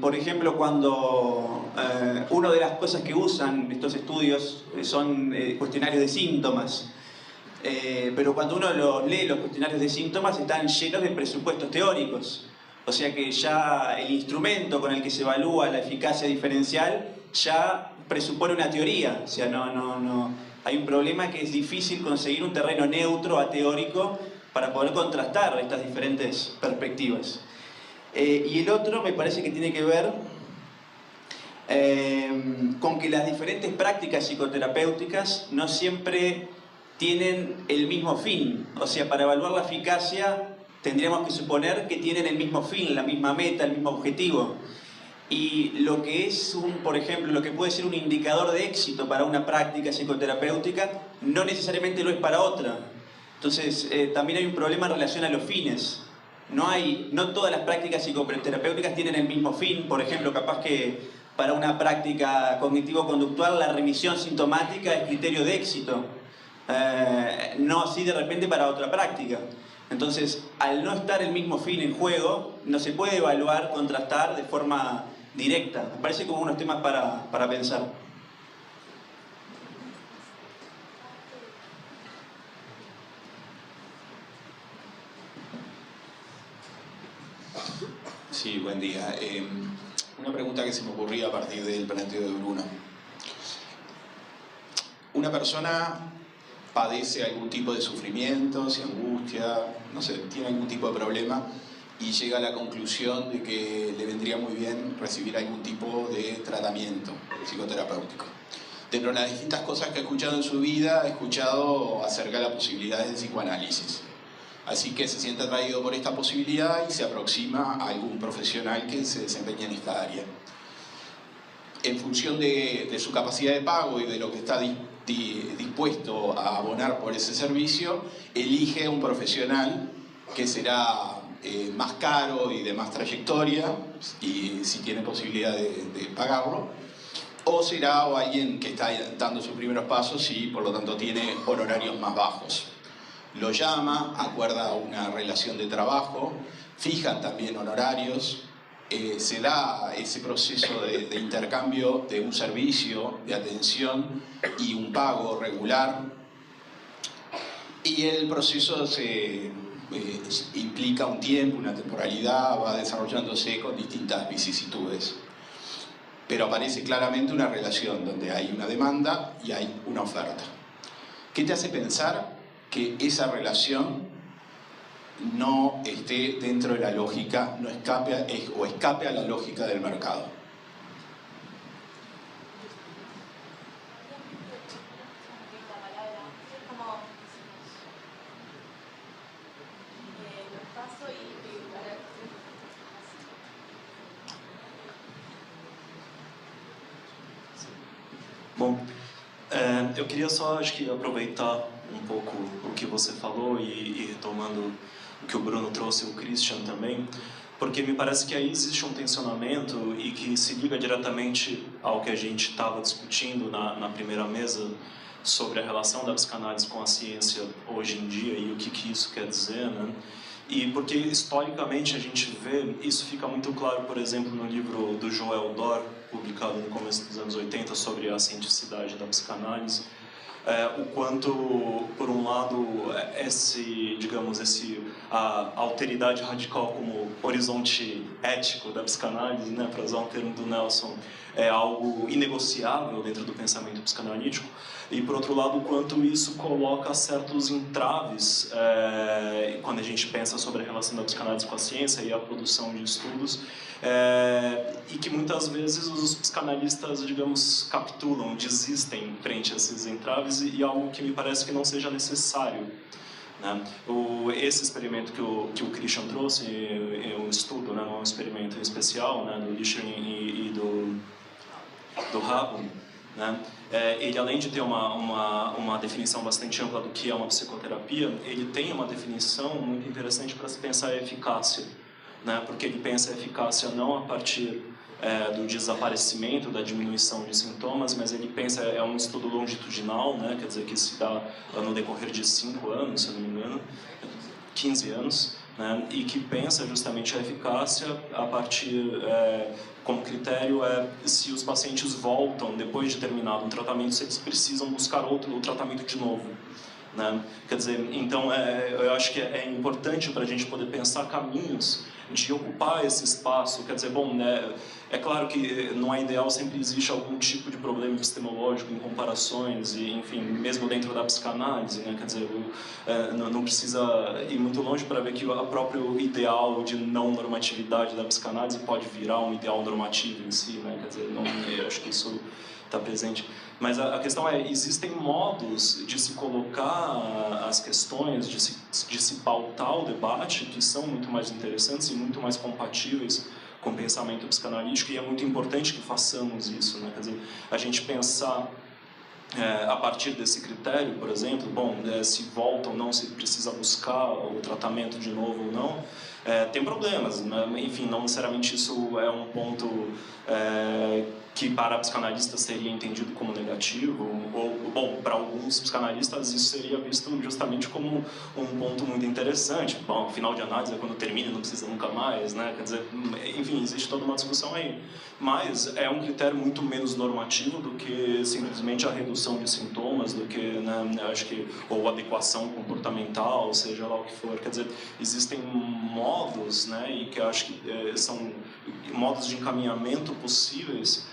Por ejemplo, cuando una de las cosas que usan estos estudios son cuestionarios de síntomas, pero cuando uno lee los cuestionarios de síntomas están llenos de presupuestos teóricos. O sea que ya el instrumento con el que se evalúa la eficacia diferencial ya presupone una teoría. O sea, no hay un problema que es difícil conseguir un terreno neutro, ateórico, para poder contrastar estas diferentes perspectivas. Y el otro me parece que tiene que ver con que las diferentes prácticas psicoterapéuticas no siempre tienen el mismo fin. O sea, para evaluar la eficacia tendríamos que suponer que tienen el mismo fin, la misma meta, el mismo objetivo. Y lo que es, por ejemplo, lo que puede ser un indicador de éxito para una práctica psicoterapéutica, no necesariamente lo es para otra. Entonces, también hay un problema en relación a los fines. No todas las prácticas psicoterapéuticas tienen el mismo fin. Por ejemplo, capaz que para una práctica cognitivo-conductual la remisión sintomática es criterio de éxito. No así de repente para otra práctica. Entonces, al no estar el mismo fin en juego, no se puede evaluar, contrastar de forma directa. Me parece como unos temas para pensar. Sí, buen día. Una pregunta que se me ocurría a partir del planteo de Bruno. Una persona padece algún tipo de sufrimiento, se angustia, no sé, tiene algún tipo de problema y llega a la conclusión de que le vendría muy bien recibir algún tipo de tratamiento psicoterapéutico. Dentro de las distintas cosas que ha escuchado en su vida, ha escuchado acerca de las posibilidades del psicoanálisis. Así que se siente atraído por esta posibilidad y se aproxima a algún profesional que se desempeña en esta área. En función de su capacidad de pago y de lo que está dispuesto a abonar por ese servicio, elige un profesional que será más caro y de más trayectoria, y si tiene posibilidad de pagarlo, o será alguien que está dando sus primeros pasos y por lo tanto tiene honorarios más bajos. Lo llama, acuerda una relación de trabajo, fijan también honorarios, se da ese proceso de intercambio de un servicio, de atención y un pago regular, y el proceso implica un tiempo, una temporalidad, va desarrollándose con distintas vicisitudes. Pero aparece claramente una relación donde hay una demanda y hay una oferta. ¿Qué te hace pensar que esa relación no esté dentro de la lógica, no escape a la lógica del mercado? Bom, eu queria só, acho que, aproveitar um pouco o que você falou e retomando o que o Bruno trouxe, o Christian também, porque me parece que aí existe um tensionamento e que se liga diretamente ao que a gente estava discutindo na primeira mesa sobre a relação da psicanálise com a ciência hoje em dia e o que isso quer dizer, né? E porque historicamente a gente vê, isso fica muito claro, por exemplo, no livro do Joel Dor, publicado no começo dos anos 80, sobre a cientificidade da psicanálise, o quanto, por um lado, a alteridade radical como horizonte ético da psicanálise, né, para usar um termo do Nelson, é algo inegociável dentro do pensamento psicanalítico, e, por outro lado, o quanto isso coloca certos entraves quando a gente pensa sobre a relação da psicanálise com a ciência e a produção de estudos, e que muitas vezes os psicanalistas, digamos, capitulam, desistem frente a esses entraves, e algo que me parece que não seja necessário, né? Esse experimento que o Christian trouxe é um estudo, né, um experimento especial, né, do Lichter e do Rabun, né? Ele, além de ter uma definição bastante ampla do que é uma psicoterapia, ele tem uma definição muito interessante para se pensar a eficácia, né? Porque ele pensa a eficácia não a partir do desaparecimento, da diminuição de sintomas, mas ele pensa, é um estudo longitudinal, né? Quer dizer, que se dá no decorrer de 5 anos, se eu não me engano, 15 anos, né? E que pensa justamente a eficácia a partir, como critério, se os pacientes voltam, depois de terminado um tratamento, se eles precisam buscar o tratamento de novo, né? Quer dizer, então, eu acho que é importante para a gente poder pensar caminhos de ocupar esse espaço. Quer dizer, bom, né, é claro que não é ideal, sempre existe algum tipo de problema epistemológico em comparações, e, enfim, mesmo dentro da psicanálise, né, quer dizer, não precisa ir muito longe para ver que o próprio ideal de não normatividade da psicanálise pode virar um ideal normativo em si, né, quer dizer, eu acho que isso está presente. Mas a questão existem modos de se colocar as questões, de se pautar o debate, que são muito mais interessantes e muito mais compatíveis com o pensamento psicanalítico, e é muito importante que façamos isso, né? Quer dizer, a gente pensar a partir desse critério, por exemplo, bom, se volta ou não, se precisa buscar o tratamento de novo ou não, tem problemas, né? Enfim, não necessariamente isso é um ponto que para psicanalistas seria entendido como negativo, ou, bom, para alguns psicanalistas isso seria visto justamente como um ponto muito interessante. Bom, final de análise é quando termina e não precisa nunca mais, né? Quer dizer, enfim, existe toda uma discussão aí. Mas é um critério muito menos normativo do que simplesmente a redução de sintomas, do que, né, acho que, ou adequação comportamental, seja lá o que for. Quer dizer, existem modos modos, né, e que eu acho que são modos de encaminhamento possíveis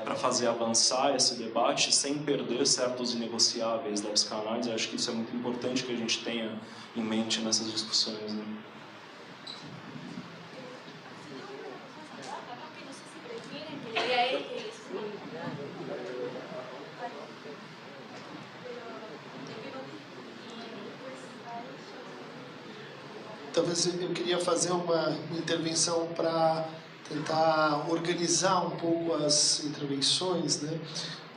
para fazer avançar esse debate sem perder certos inegociáveis da psicanálise. Eu acho que isso é muito importante que a gente tenha em mente nessas discussões, né? Talvez eu queria fazer uma intervenção para tentar organizar um pouco as intervenções, né?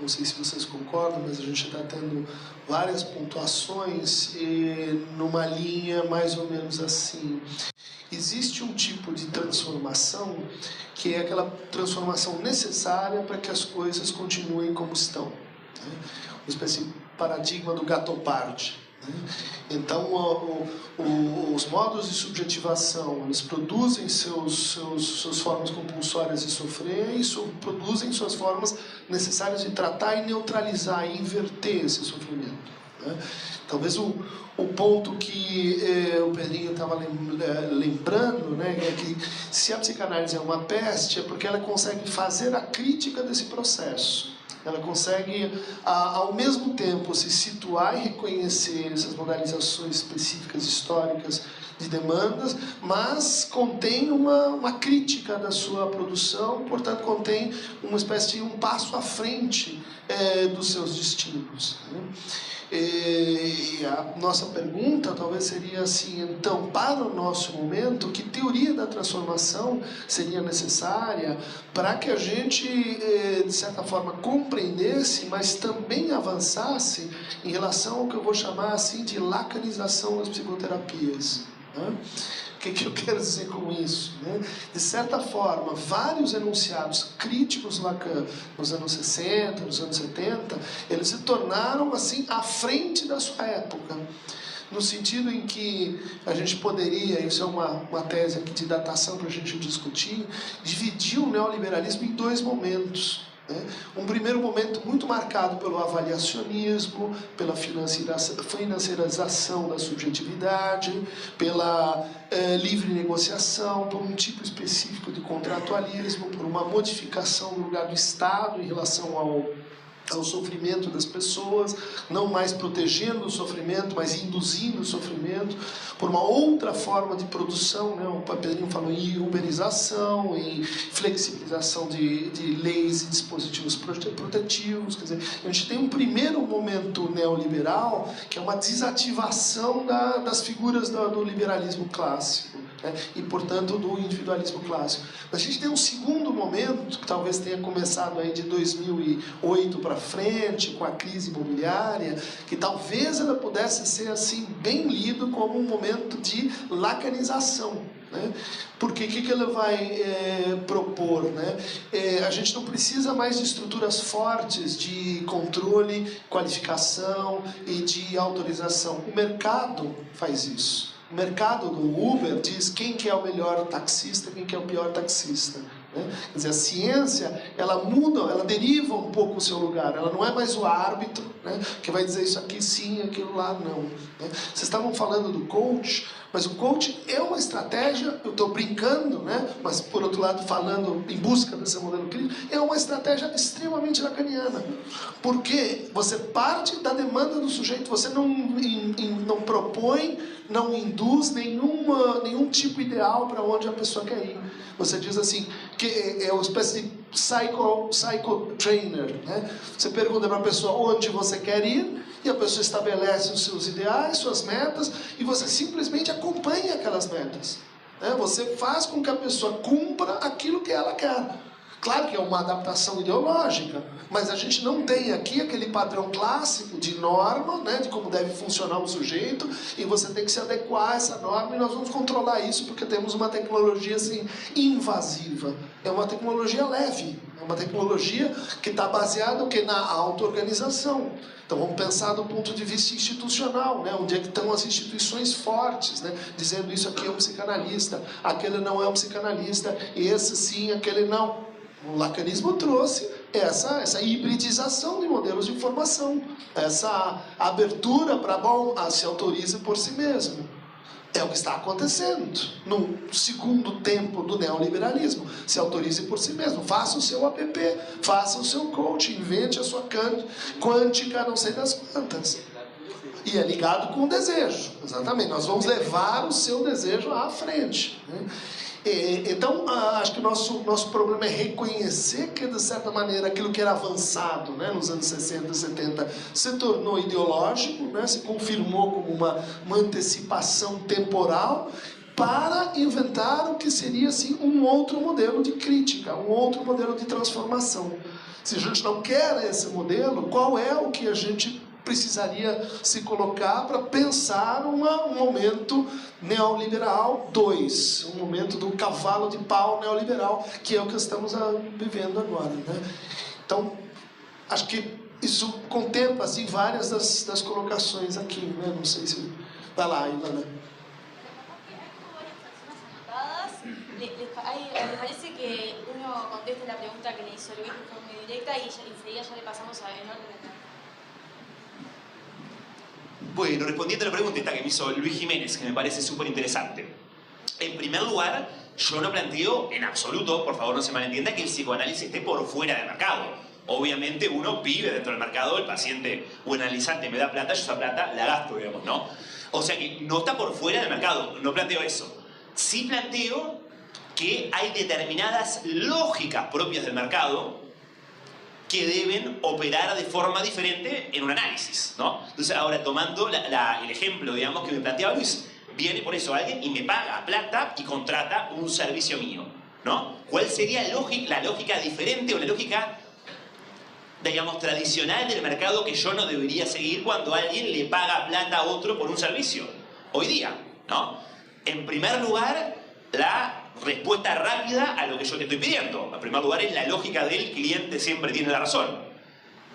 Não sei se vocês concordam, mas a gente está tendo várias pontuações numa linha mais ou menos assim. Existe um tipo de transformação que é aquela transformação necessária para que as coisas continuem como estão, né? Uma espécie de paradigma do Gatopardi. Então, os modos de subjetivação, eles produzem suas formas compulsórias de sofrer e produzem suas formas necessárias de tratar e neutralizar e inverter esse sofrimento, né? Talvez o ponto que o Pedrinho estava lembrando, né, é que se a psicanálise é uma peste, é porque ela consegue fazer a crítica desse processo. Ela consegue, ao mesmo tempo, se situar e reconhecer essas modalizações específicas históricas de demandas, mas contém uma crítica da sua produção, portanto, contém uma espécie de um passo à frente dos seus destinos, né? E a nossa pergunta talvez seria assim, então, para o nosso momento, que teoria da transformação seria necessária para que a gente, de certa forma, compreendesse, mas também avançasse em relação ao que eu vou chamar assim de lacanização das psicoterapias, né? O que eu quero dizer com isso, né? De certa forma, vários enunciados críticos Lacan nos anos 60, nos anos 70, eles se tornaram assim à frente da sua época, no sentido em que a gente poderia, isso é uma tese aqui de datação para a gente discutir, dividir o neoliberalismo em dois momentos, né? Um primeiro momento muito marcado pelo avaliacionismo, pela financiarização da subjetividade, pela livre negociação, por um tipo específico de contratualismo, por uma modificação do lugar do Estado em relação ao sofrimento das pessoas, não mais protegendo o sofrimento, mas induzindo o sofrimento, por uma outra forma de produção, né? O Pedrinho falou em uberização, em flexibilização de leis e dispositivos protetivos. Quer dizer, a gente tem um primeiro momento neoliberal, que é uma desativação das figuras do liberalismo clássico, né? E, portanto, do individualismo clássico. Mas a gente tem um segundo momento, que talvez tenha começado aí de 2008 para frente, com a crise imobiliária, que talvez ela pudesse ser assim bem lido como um momento de lacanização, né? Porque o que ela vai propor, né? A gente não precisa mais de estruturas fortes de controle, qualificação e de autorização. O mercado faz isso. O mercado do Uber diz quem que é o melhor taxista, quem que é o pior taxista, né? Quer dizer, a ciência, ela muda, ela deriva um pouco o seu lugar. Ela não é mais o árbitro, né, que vai dizer isso aqui sim, aquilo lá não, né? Vocês estavam falando do coach, mas o coach é uma estratégia, eu estou brincando, né, mas por outro lado falando em busca desse modelo crítico, é uma estratégia extremamente lacaniana, porque você parte da demanda do sujeito, você não propõe, não induz nenhum tipo ideal para onde a pessoa quer ir. Você diz assim, que é uma espécie de psycho trainer, né? Você pergunta para a pessoa onde você quer ir, e a pessoa estabelece os seus ideais, suas metas, e você simplesmente acompanha aquelas metas, né? Você faz com que a pessoa cumpra aquilo que ela quer. Claro que é uma adaptação ideológica, mas a gente não tem aqui aquele padrão clássico de norma, né, de como deve funcionar o sujeito, e você tem que se adequar a essa norma, e nós vamos controlar isso porque temos uma tecnologia assim, invasiva. É uma tecnologia leve, é uma tecnologia que está baseada na auto-organização. Então vamos pensar do ponto de vista institucional, né? Onde é que estão as instituições fortes, né? Dizendo isso aqui é um psicanalista, aquele não é um psicanalista, esse sim, aquele não. O lacanismo trouxe essa hibridização de modelos de informação, essa abertura para, se autorize por si mesmo. É o que está acontecendo no segundo tempo do neoliberalismo. Se autorize por si mesmo, faça o seu app, faça o seu coach, invente a sua quântica, não sei das quantas. E é ligado com o desejo, exatamente. Nós vamos levar o seu desejo à frente, né? Então, acho que o nosso problema é reconhecer que, de certa maneira, aquilo que era avançado, né, nos anos 60 e 70 se tornou ideológico, né, se confirmou como uma antecipação temporal para inventar o que seria assim, um outro modelo de crítica, um outro modelo de transformação. Se a gente não quer esse modelo, qual é o que a gente precisaria se colocar para pensar um momento neoliberal 2, um momento do cavalo de pau neoliberal, que é o que estamos vivendo agora, né? Então, acho que isso contempla assim, várias das colocações aqui, né? Não sei se... Vai lá, Ivana. Me parece que uno contesta la pregunta que le hizo Luis de forma muy directa y enseguida ya le pasamos a Benor. Bueno, respondiendo a la pregunta esta que me hizo Luis Jiménez, que me parece súper interesante. En primer lugar, yo no planteo en absoluto, por favor no se malentienda, que el psicoanálisis esté por fuera del mercado. Obviamente uno vive dentro del mercado, el paciente o el analizante me da plata, yo esa plata la gasto, digamos, ¿no? O sea que no está por fuera del mercado, no planteo eso. Sí planteo que hay determinadas lógicas propias del mercado que deben operar de forma diferente en un análisis, ¿no? Entonces, ahora tomando el ejemplo, digamos, que me planteaba Luis, viene por eso alguien y me paga plata y contrata un servicio mío, ¿no? ¿Cuál sería la lógica diferente o la lógica, digamos, tradicional del mercado que yo no debería seguir cuando alguien le paga plata a otro por un servicio? Hoy día, ¿no? En primer lugar, la respuesta rápida a lo que yo te estoy pidiendo. En primer lugar, es la lógica del cliente siempre tiene la razón.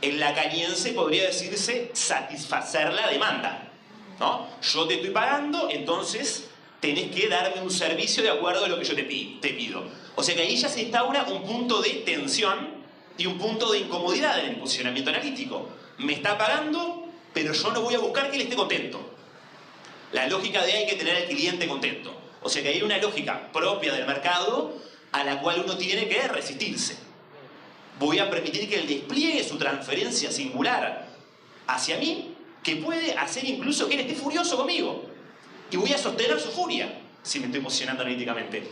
En lacaniense podría decirse satisfacer la demanda, ¿no? Yo te estoy pagando, entonces tenés que darme un servicio de acuerdo a lo que yo te pido. O sea que ahí ya se instaura un punto de tensión y un punto de incomodidad en el posicionamiento analítico. Me está pagando, pero yo no voy a buscar que él esté contento. La lógica de hay que tener al cliente contento. O sea que hay una lógica propia del mercado a la cual uno tiene que resistirse. Voy a permitir que él despliegue su transferencia singular hacia mí, que puede hacer incluso que él esté furioso conmigo. Y voy a sostener su furia, si me estoy posicionando analíticamente.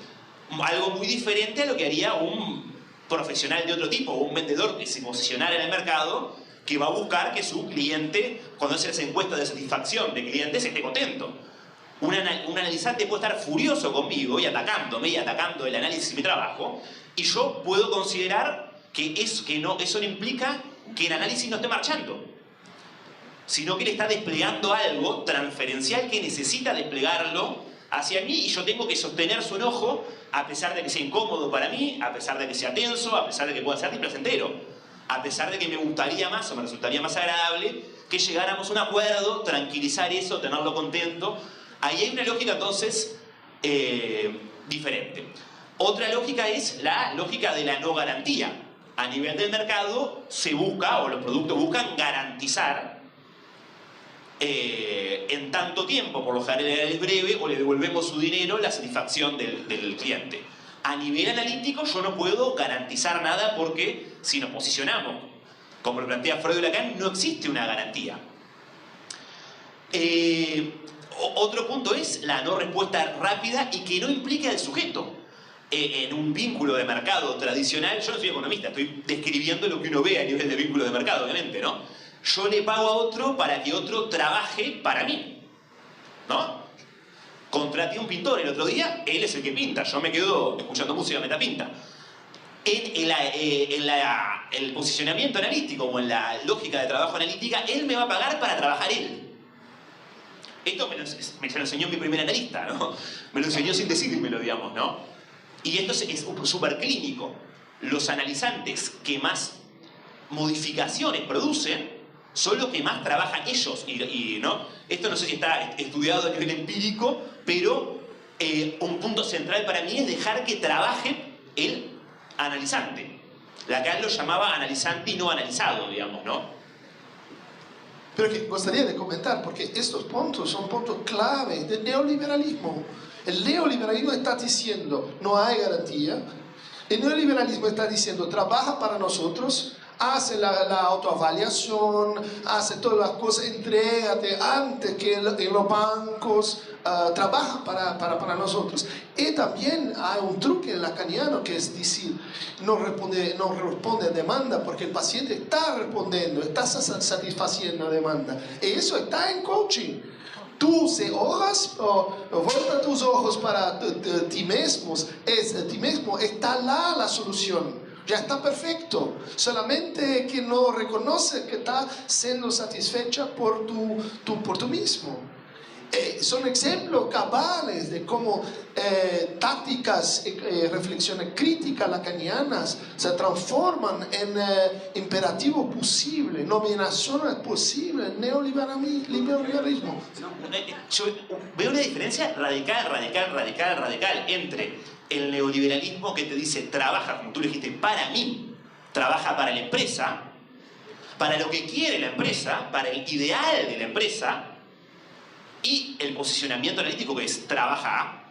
Algo muy diferente a lo que haría un profesional de otro tipo, o un vendedor que se posicionara en el mercado, que va a buscar que su cliente, cuando hace las encuestas de satisfacción de clientes, esté contento. Un analizante puede estar furioso conmigo y atacándome y atacando el análisis de mi trabajo, y yo puedo considerar que eso no implica que el análisis no esté marchando, sino que él está desplegando algo transferencial que necesita desplegarlo hacia mí, y yo tengo que sostener su enojo a pesar de que sea incómodo para mí, a pesar de que sea tenso, a pesar de que pueda ser displacentero, a pesar de que me gustaría más o me resultaría más agradable que llegáramos a un acuerdo, tranquilizar eso, tenerlo contento. Ahí hay una lógica entonces diferente. Otra lógica es la lógica de la no garantía. A nivel del mercado se busca, o los productos buscan garantizar en tanto tiempo, por lo general es breve, o le devolvemos su dinero, la satisfacción del cliente. A nivel analítico yo no puedo garantizar nada porque si nos posicionamos, como lo plantea Freud y Lacan, no existe una garantía. Otro punto es la no respuesta rápida y que no implique al sujeto. En un vínculo de mercado tradicional, yo no soy economista, estoy describiendo lo que uno ve a nivel de vínculo de mercado, obviamente, ¿no? Yo le pago a otro para que otro trabaje para mí, ¿no? Contraté a un pintor el otro día, él es el que pinta, yo me quedo escuchando música mientras pinta. En el posicionamiento analítico o en la lógica de trabajo analítica, él me va a pagar para trabajar él. Esto me lo enseñó mi primer analista, ¿no? Me lo enseñó sin decírmelo, digamos, ¿no? Y esto es súper clínico. Los analizantes que más modificaciones producen son los que más trabajan ellos. ¿No? Esto no sé si está estudiado a nivel empírico, pero un punto central para mí es dejar que trabaje el analizante. Lacan lo llamaba analizante y no analizado, digamos, ¿no? pero que gustaría de comentar, porque estos puntos son puntos clave del neoliberalismo. El neoliberalismo está diciendo, no hay garantía. El neoliberalismo está diciendo, trabaja para nosotros, hace la autoavaliación, hace todas las cosas, entrégate antes que en los bancos, trabaja para nosotros. Y también hay un truque lacaniano que es decir, no responde a demanda porque el paciente está respondiendo, está satisfaciendo demanda. Y eso está en coaching. Tú se oras o volta tus ojos para ti mismo, está la solución. Ya está perfecto, solamente que no reconoce que está siendo satisfecha por tú mismo. Son ejemplos cabales de cómo tácticas y reflexiones críticas lacanianas se transforman en imperativo posible, nominaciones posibles, neoliberalismo. Yo veo una diferencia radical entre el neoliberalismo que te dice trabaja, como tú le dijiste, para mí, trabaja para la empresa, para lo que quiere la empresa, para el ideal de la empresa, y el posicionamiento analítico que es trabaja,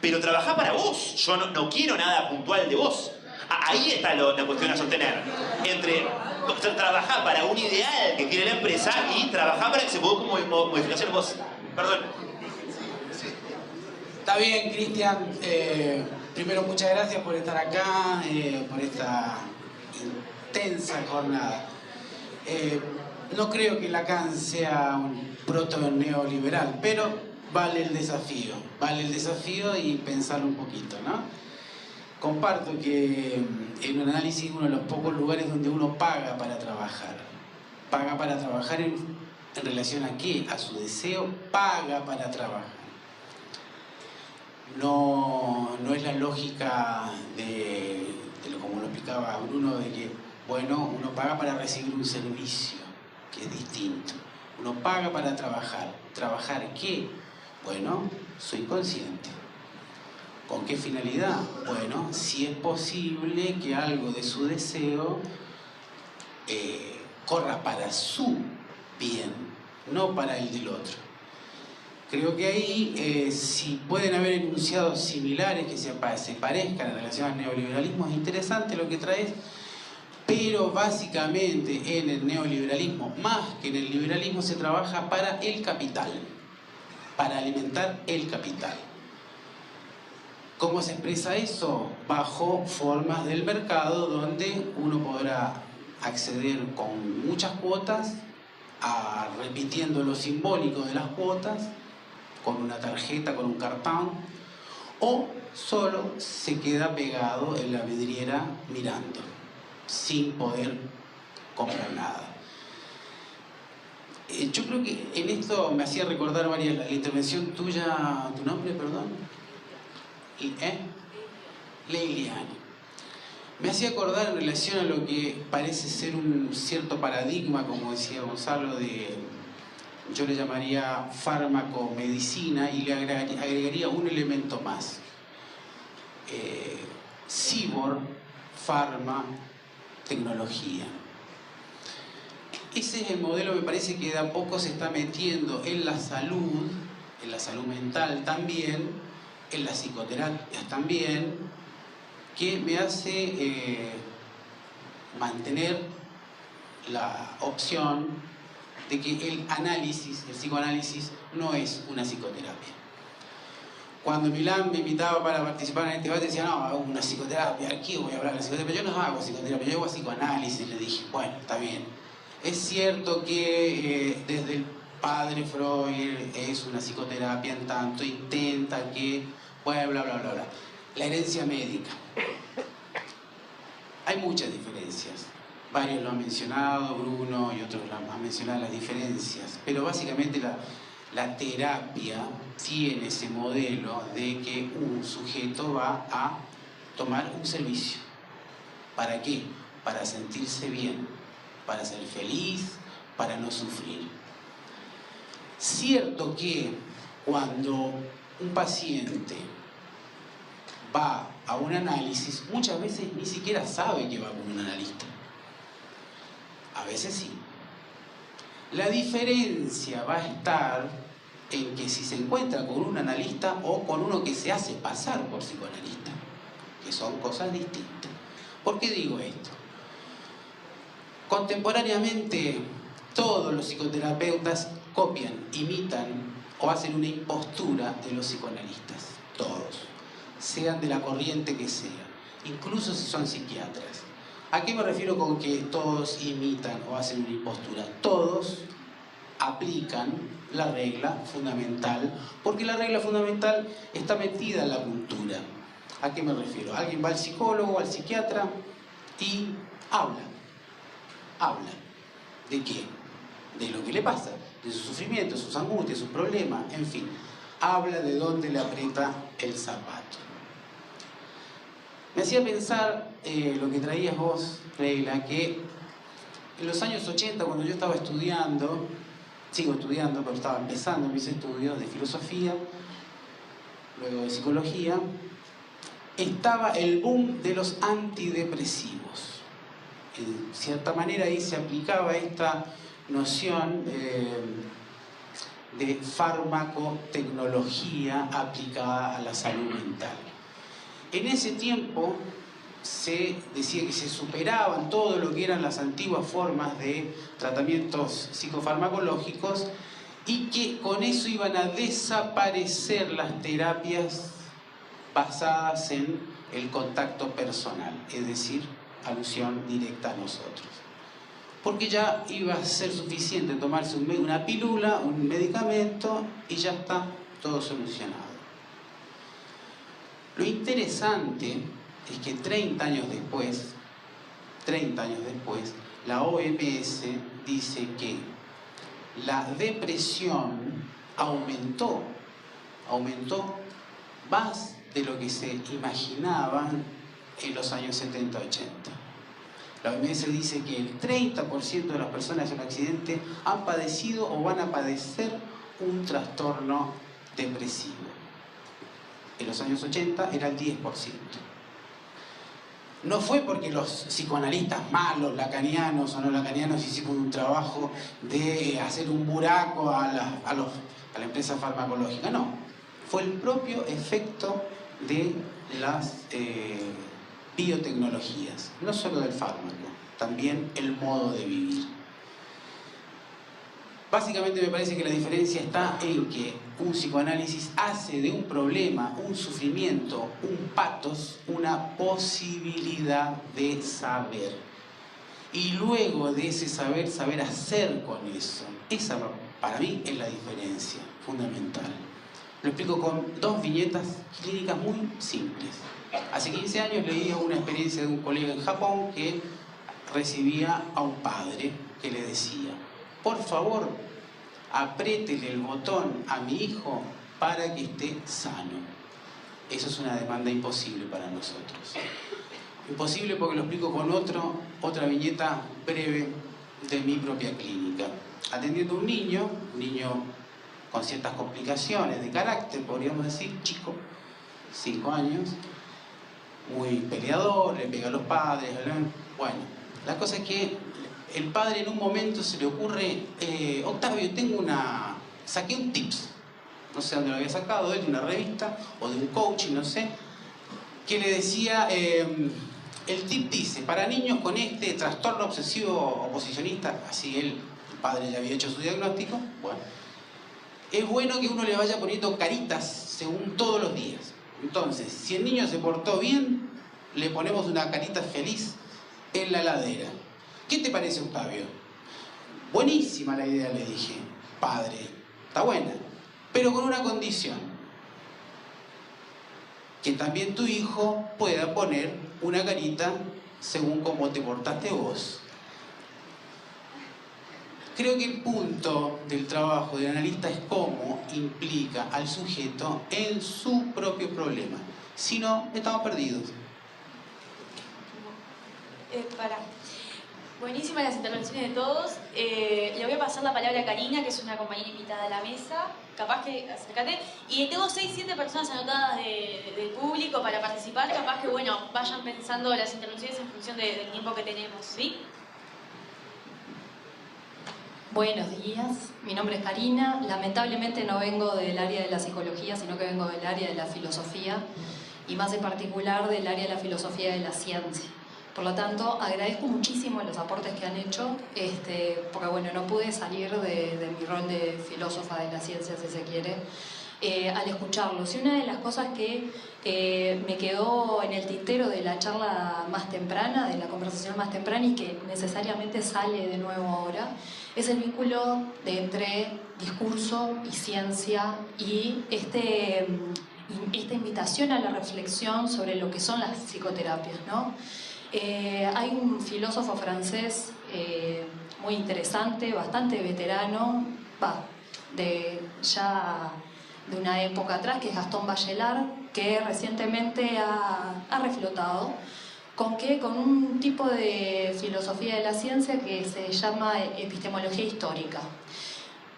pero trabaja para vos. Yo no quiero nada puntual de vos. Ahí está la cuestión a sostener. Entre trabajar para un ideal que quiere la empresa y trabajar para que se pueda modificación vos. Perdón. Está bien, Cristian. Primero, muchas gracias por estar acá, por esta intensa jornada. No creo que Lacan sea un proto-neoliberal, pero vale el desafío y pensarlo un poquito, ¿no? Comparto que en un análisis uno de los pocos lugares donde uno paga para trabajar. Paga para trabajar en relación a qué, a su deseo, paga para trabajar. No es la lógica como lo explicaba Bruno, de que, bueno, uno paga para recibir un servicio, que es distinto. Uno paga para trabajar. ¿Trabajar qué? Bueno, soy consciente. ¿Con qué finalidad? Bueno, si es posible que algo de su deseo corra para su bien, no para el del otro. Creo que ahí, si pueden haber enunciados similares que se parezcan en relación al neoliberalismo, es interesante lo que traes, pero básicamente en el neoliberalismo, más que en el liberalismo, se trabaja para el capital, para alimentar el capital. ¿Cómo se expresa eso? Bajo formas del mercado donde uno podrá acceder con muchas cuotas, repitiendo lo simbólico de las cuotas, con una tarjeta, con un cartón, o solo se queda pegado en la vidriera mirando, sin poder comprar nada. Yo creo que en esto me hacía recordar varias la intervención tuya, ¿tu nombre, perdón? Leiliani. Me hacía acordar en relación a lo que parece ser un cierto paradigma, como decía Gonzalo, yo le llamaría fármaco-medicina, y le agregaría un elemento más. Cyborg, farma, tecnología. Ese es el modelo, me parece, que de a poco se está metiendo en la salud mental también, en las psicoterapias también, que me hace mantener la opción de que el psicoanálisis no es una psicoterapia. Cuando Milán me invitaba para participar en este debate, decía, no, hago una psicoterapia, aquí voy a hablar de psicoterapia. Yo no hago psicoterapia, yo hago psicoanálisis. Le dije, bueno, está bien. Es cierto que desde el padre Freud es una psicoterapia, en tanto intenta que, bueno, bla, bla, bla, bla. La herencia médica. Hay muchas diferencias. Varios lo han mencionado, Bruno y otros lo han mencionado, las diferencias. Pero básicamente la terapia tiene ese modelo de que un sujeto va a tomar un servicio. ¿Para qué? Para sentirse bien, para ser feliz, para no sufrir. Cierto que cuando un paciente va a un análisis, muchas veces ni siquiera sabe que va con un analista. A veces sí. La diferencia va a estar en que si se encuentra con un analista o con uno que se hace pasar por psicoanalista, que son cosas distintas. ¿Por qué digo esto? Contemporáneamente, todos los psicoterapeutas copian, imitan o hacen una impostura de los psicoanalistas. Todos. Sean de la corriente que sea. Incluso si son psiquiatras. ¿A qué me refiero con que todos imitan o hacen una impostura? Todos aplican la regla fundamental, porque la regla fundamental está metida en la cultura. ¿A qué me refiero? Alguien va al psicólogo, al psiquiatra y habla. Habla. ¿De qué? De lo que le pasa, de sus sufrimientos, sus angustias, sus problemas, en fin. Habla de dónde le aprieta el zapato. Me hacía pensar lo que traías vos, Leila, que en los años 80, cuando yo estaba estudiando, sigo estudiando, pero estaba empezando mis estudios de filosofía, luego de psicología, estaba el boom de los antidepresivos. En cierta manera ahí se aplicaba esta noción de farmacotecnología aplicada a la salud mental. En ese tiempo se decía que se superaban todo lo que eran las antiguas formas de tratamientos psicofarmacológicos y que con eso iban a desaparecer las terapias basadas en el contacto personal, es decir, alusión directa a nosotros. Porque ya iba a ser suficiente tomarse una pílula, un medicamento y ya está todo solucionado. Lo interesante es que 30 años después, la OMS dice que la depresión aumentó más de lo que se imaginaban en los años 70-80. La OMS dice que el 30% de las personas en accidente han padecido o van a padecer un trastorno depresivo. En los años 80 era el 10%. No fue porque los psicoanalistas malos, lacanianos o no lacanianos, hicieron un trabajo de hacer un buraco a la empresa farmacológica, no. Fue el propio efecto de las biotecnologías, no solo del fármaco, también el modo de vivir. Básicamente me parece que la diferencia está en que un psicoanálisis hace de un problema, un sufrimiento, un pathos, una posibilidad de saber. Y luego de ese saber, saber hacer con eso. Esa para mí es la diferencia fundamental. Lo explico con dos viñetas clínicas muy simples. Hace 15 años leía una experiencia de un colega en Japón que recibía a un padre que le decía: por favor, apriétele el botón a mi hijo para que esté sano. Eso es una demanda imposible para nosotros. Imposible porque lo explico con otra viñeta breve de mi propia clínica. Atendiendo a un niño con ciertas complicaciones de carácter, podríamos decir, chico, 5 años, muy peleador, le pega a los padres, bueno, la cosa es que el padre en un momento se le ocurre: Octavio, saqué un tips, no sé dónde lo había sacado, de una revista o de un coaching, no sé, que le decía, el tip dice, para niños con este trastorno obsesivo oposicionista, así el padre ya había hecho su diagnóstico, bueno, es bueno que uno le vaya poniendo caritas según todos los días. Entonces, si el niño se portó bien, le ponemos una carita feliz en la heladera. ¿Qué te parece, Octavio? Buenísima la idea, le dije. Padre, está buena, pero con una condición: que también tu hijo pueda poner una carita según cómo te portaste vos. Creo que el punto del trabajo del analista es cómo implica al sujeto en su propio problema. Si no, estamos perdidos. Buenísimas las intervenciones de todos. Le voy a pasar la palabra a Karina, que es una compañera invitada de la mesa. Capaz que acércate. Y tengo 6-7 personas anotadas del público para participar. Capaz que, bueno, vayan pensando las intervenciones en función del tiempo que tenemos, ¿sí? Buenos días, mi nombre es Karina. Lamentablemente no vengo del área de la psicología, sino que vengo del área de la filosofía y más en particular del área de la filosofía de la ciencia. Por lo tanto, agradezco muchísimo los aportes que han hecho, porque bueno, no pude salir de mi rol de filósofa de la ciencia, si se quiere, al escucharlos. Y una de las cosas que me quedó en el tintero de la charla más temprana, de la conversación más temprana y que necesariamente sale de nuevo ahora, es el vínculo entre discurso y ciencia y esta invitación a la reflexión sobre lo que son las psicoterapias, ¿no? Hay un filósofo francés muy interesante, bastante veterano, ya de una época atrás, que es Gaston Bachelard, que recientemente ha reflotado con un tipo de filosofía de la ciencia que se llama epistemología histórica.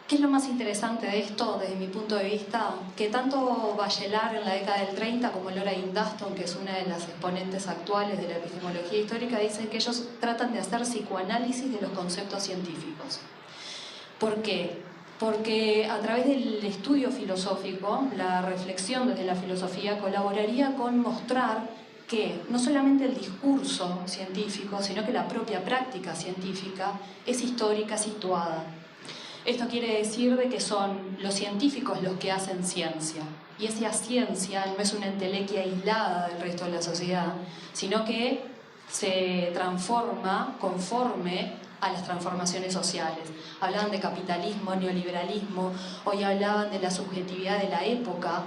¿Qué es lo más interesante de esto desde mi punto de vista? Que tanto Bachelard en la década del 30 como Laura Indaston, que es una de las exponentes actuales de la epistemología histórica, dicen que ellos tratan de hacer psicoanálisis de los conceptos científicos. ¿Por qué? Porque a través del estudio filosófico, la reflexión desde la filosofía colaboraría con mostrar que no solamente el discurso científico, sino que la propia práctica científica es histórica, situada. Esto quiere decir de que son los científicos los que hacen ciencia, y esa ciencia no es una entelequia aislada del resto de la sociedad, sino que se transforma conforme a las transformaciones sociales. Hablaban de capitalismo, neoliberalismo, hoy hablaban de la subjetividad de la época.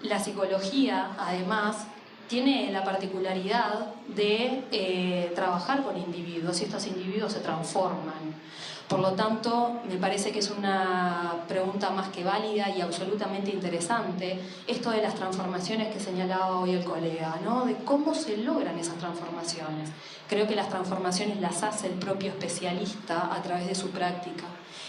La psicología, además, tiene la particularidad de trabajar con individuos, y estos individuos se transforman. Por lo tanto, me parece que es una pregunta más que válida y absolutamente interesante esto de las transformaciones que señalaba hoy el colega, ¿no? De cómo se logran esas transformaciones. Creo que las transformaciones las hace el propio especialista a través de su práctica.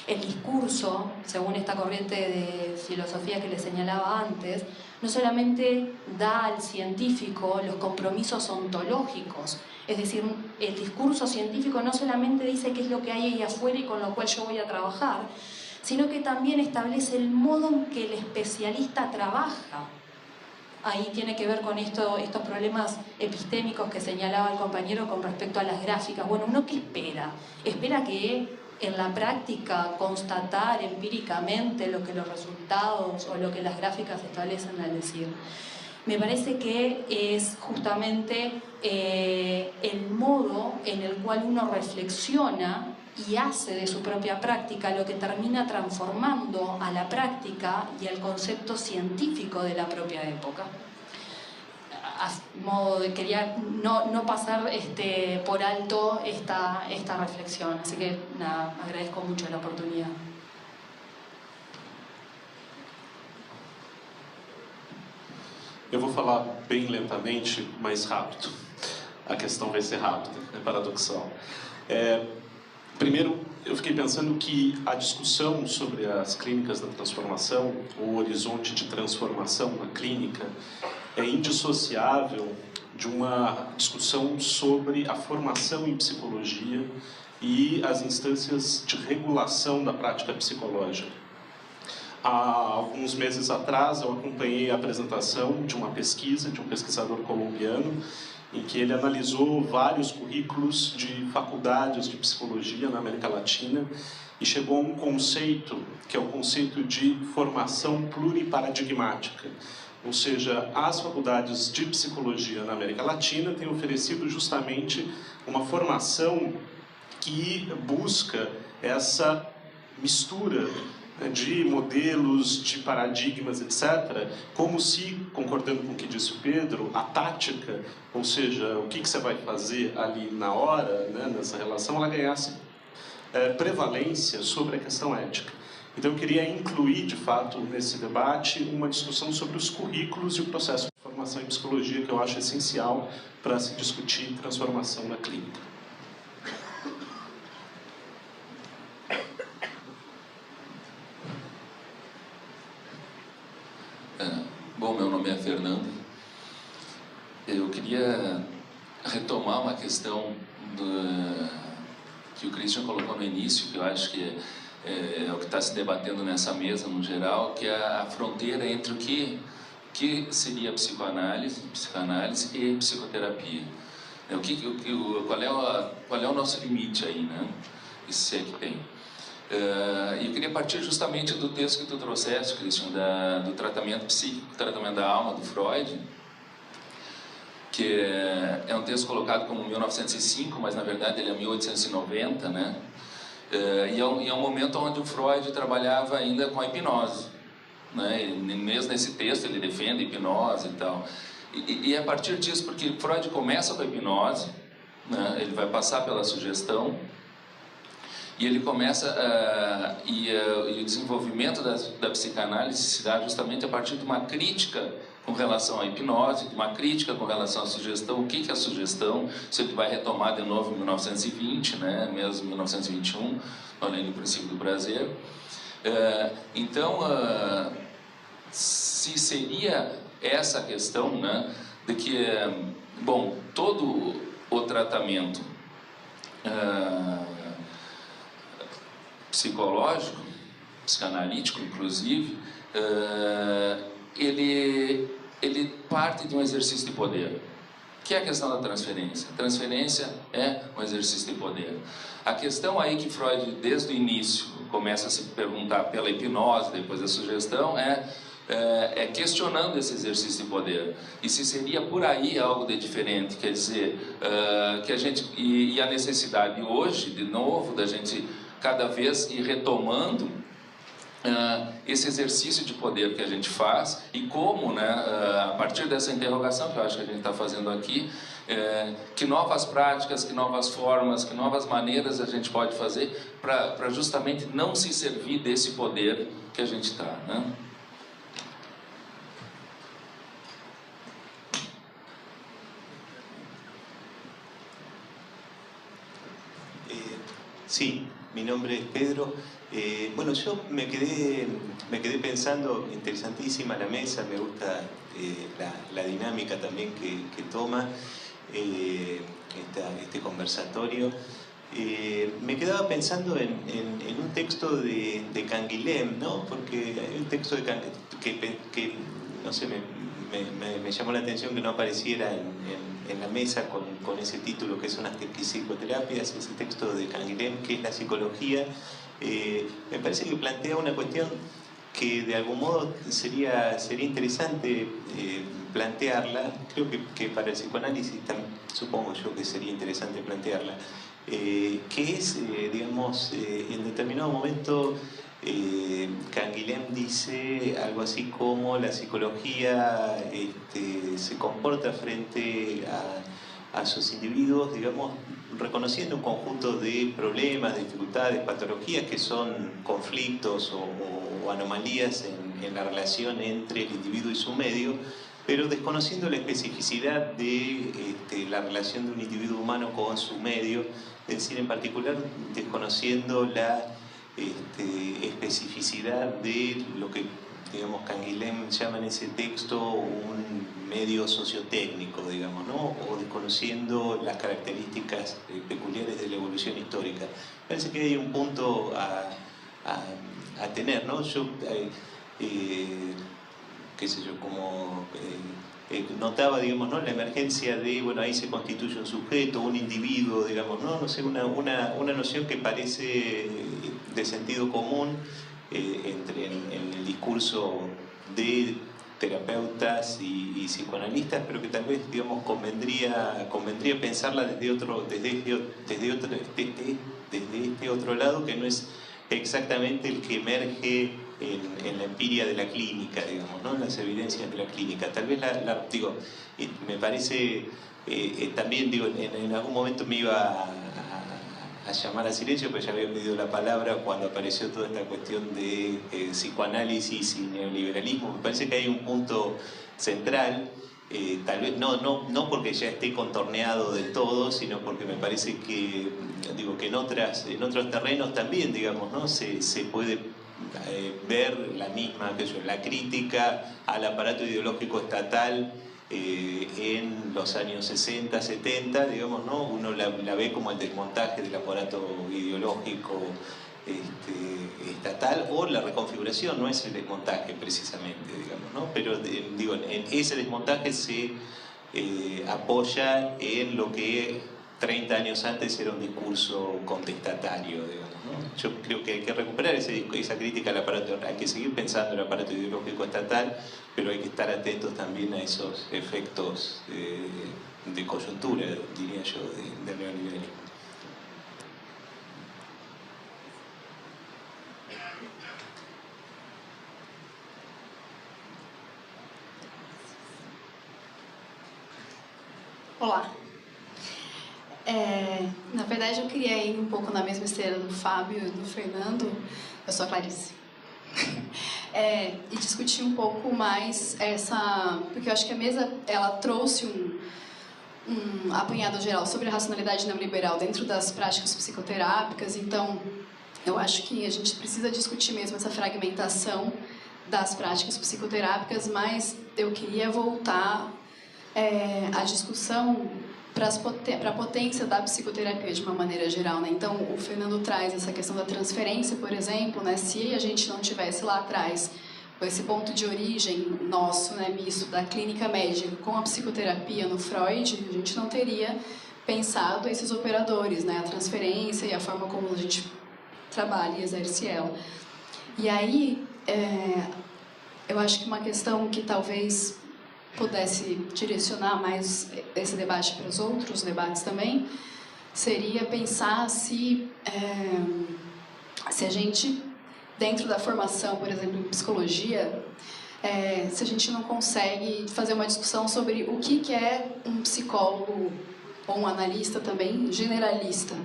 El discurso, según esta corriente de filosofía que les señalaba antes, no solamente da al científico los compromisos ontológicos, es decir, el discurso científico no solamente dice qué es lo que hay ahí afuera y con lo cual yo voy a trabajar, sino que también establece el modo en que el especialista trabaja. Ahí tiene que ver con estos problemas epistémicos que señalaba el compañero con respecto a las gráficas. Bueno, ¿uno qué espera? Espera que en la práctica constatar empíricamente lo que los resultados o lo que las gráficas establecen al decir. Me parece que es justamente el modo en el cual uno reflexiona y hace de su propia práctica lo que termina transformando a la práctica y al concepto científico de la propia época. Quería no pasar por alto esta reflexión, así que nada, agradezco mucho la oportunidad. Eu vou falar bem lentamente, mais rápido. A questão vai ser rápida, é paradoxal. Primeiro, eu fiquei pensando que a discussão sobre as clínicas da transformação, o horizonte de transformação na clínica, é indissociável de uma discussão sobre a formação em psicologia e as instâncias de regulação da prática psicológica. Há alguns meses atrás eu acompanhei a apresentação de uma pesquisa de um pesquisador colombiano em que ele analisou vários currículos de faculdades de psicologia na América Latina e chegou a um conceito que é o conceito de formação pluriparadigmática. Ou seja, as faculdades de psicologia na América Latina têm oferecido justamente uma formação que busca essa mistura de modelos, de paradigmas, etc., como se, concordando com o que disse o Pedro, a tática, ou seja, o que você vai fazer ali na hora, né, nessa relação, ela ganhasse prevalência sobre a questão ética. Então eu queria incluir, de fato, nesse debate, uma discussão sobre os currículos e o processo de formação em psicologia, que eu acho essencial para se discutir transformação na clínica. Bom, meu nome é Fernando. Eu queria retomar uma questão o Christian colocou no início, que eu acho que é o que está se debatendo nessa mesa no geral, que é a fronteira entre o que seria psicanálise e psicoterapia. Qual é o nosso limite aí, né? Isso se é que tem. E eu queria partir justamente do texto que tu trouxeste, Christian, do tratamento psíquico, tratamento da alma, do Freud, que é um texto colocado como 1905, mas na verdade ele é 1890, né? E é um momento onde o Freud trabalhava ainda com a hipnose, né? E mesmo nesse texto ele defende a hipnose e tal. E é a partir disso, porque Freud começa com a hipnose, né? Ele vai passar pela sugestão, e ele começa, e o desenvolvimento da psicanálise se dá justamente a partir de uma crítica com relação à hipnose, de uma crítica com relação à sugestão. O que é a sugestão? Isso ele vai retomar de novo em 1920, né? Mesmo 1921, além do princípio do prazer. Então, se seria essa questão, né, de que, bom, todo o tratamento psicológico, psicanalítico inclusive, ele parte de um exercício de poder, que é a questão da transferência. A transferência é um exercício de poder. A questão aí que Freud, desde o início, começa a se perguntar pela hipnose, depois da sugestão, é questionando esse exercício de poder. E se seria por aí algo de diferente, quer dizer, que a gente, e a necessidade hoje, de novo, da gente cada vez ir retomando esse exercício de poder que a gente faz, e como, né, a partir dessa interrogação que eu acho que a gente está fazendo aqui, que novas práticas, que novas formas, que novas maneiras a gente pode fazer para justamente não se servir desse poder que a gente está, né? Sí, mi nombre es Pedro. Bueno, yo me quedé pensando, interesantísima la mesa, me gusta la dinámica también que toma este conversatorio. Me quedaba pensando en un texto de Canguilhem, ¿no? Porque hay un texto de Canguilhem que no sé, me llamó la atención que no apareciera en la mesa con ese título, que es unas psicoterapias, ese texto de Canguilhem, que es la psicología. Me parece que plantea una cuestión que de algún modo sería interesante plantearla. Creo que para el psicoanálisis también, supongo yo que sería interesante plantearla, que es, digamos, en determinado momento Canguilhem dice algo así como la psicología se comporta frente a sus individuos, digamos, reconociendo un conjunto de problemas, dificultades, patologías que son conflictos o anomalías en la relación entre el individuo y su medio, pero desconociendo la especificidad de la relación de un individuo humano con su medio, es decir, en particular desconociendo la especificidad de lo que, digamos, Canguilhem llama en ese texto un medio sociotécnico, digamos, ¿no? O desconociendo las características peculiares de la evolución histórica. Parece que hay un punto a tener, ¿no? Yo, qué sé yo, como notaba, digamos, ¿no? La emergencia de, bueno, ahí se constituye un sujeto, un individuo, digamos, no sé, una noción que parece de sentido común en el discurso de terapeutas y psicoanalistas, pero que tal vez, digamos, convendría pensarla desde este otro lado, que no es exactamente el que emerge en la empiria de la clínica, digamos, ¿no? En las evidencias de la clínica. Tal vez digo, me parece, también, digo, en algún momento me iba a llamar a silencio, pero ya había pedido la palabra cuando apareció toda esta cuestión de psicoanálisis y neoliberalismo. Me parece que hay un punto central, tal vez no porque ya esté contorneado del todo, sino porque me parece que, digo, que en otros terrenos también, digamos, ¿no? se puede ver la misma, la crítica al aparato ideológico estatal en los años 60, 70, digamos, ¿no? Uno la ve como el desmontaje del aparato ideológico estatal, o la reconfiguración, no es el desmontaje precisamente, digamos, ¿no? Pero digo, en ese desmontaje se apoya en lo que 30 años antes era un discurso contestatario, digamos, ¿no? Yo creo que hay que recuperar esa crítica al aparato, hay que seguir pensando en el aparato ideológico estatal, pero hay que estar atentos también a esos efectos de coyuntura, diría yo, del neoliberalismo. Olá. Na verdade, eu queria ir um pouco na mesma esteira do Fábio e do Fernando. Eu sou a Clarice. E discutir um pouco mais porque eu acho que a mesa ela trouxe um apanhado geral sobre a racionalidade neoliberal dentro das práticas psicoterápicas. Então, eu acho que a gente precisa discutir mesmo essa fragmentação das práticas psicoterápicas, mas eu queria voltar a discussão para a potência da psicoterapia de uma maneira geral, né? Então, o Fernando traz essa questão da transferência, por exemplo, né? Se a gente não tivesse lá atrás esse ponto de origem nosso, né, misto da clínica médica com a psicoterapia no Freud, a gente não teria pensado esses operadores, né? A transferência e a forma como a gente trabalha e exerce ela. E aí, eu acho que uma questão que talvez pudesse direcionar mais esse debate para os outros debates também, seria pensar se a gente, dentro da formação, por exemplo, em psicologia, se a gente não consegue fazer uma discussão sobre o que é um psicólogo ou um analista também generalista,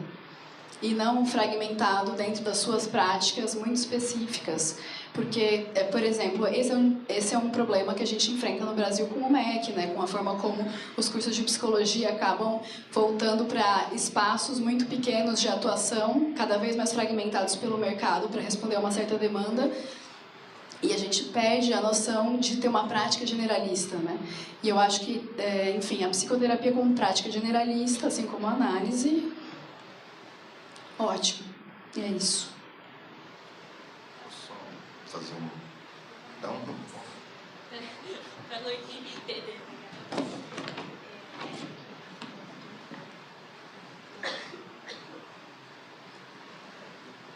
e não fragmentado dentro das suas práticas muito específicas. Porque, por exemplo, esse é um problema que a gente enfrenta no Brasil com o MEC, né? Com a forma como os cursos de psicologia acabam voltando para espaços muito pequenos de atuação, cada vez mais fragmentados pelo mercado para responder a uma certa demanda, e a gente perde a noção de ter uma prática generalista, né? E eu acho que, enfim, a psicoterapia como prática generalista, assim como a análise, ótimo. E é isso. Fazer dar um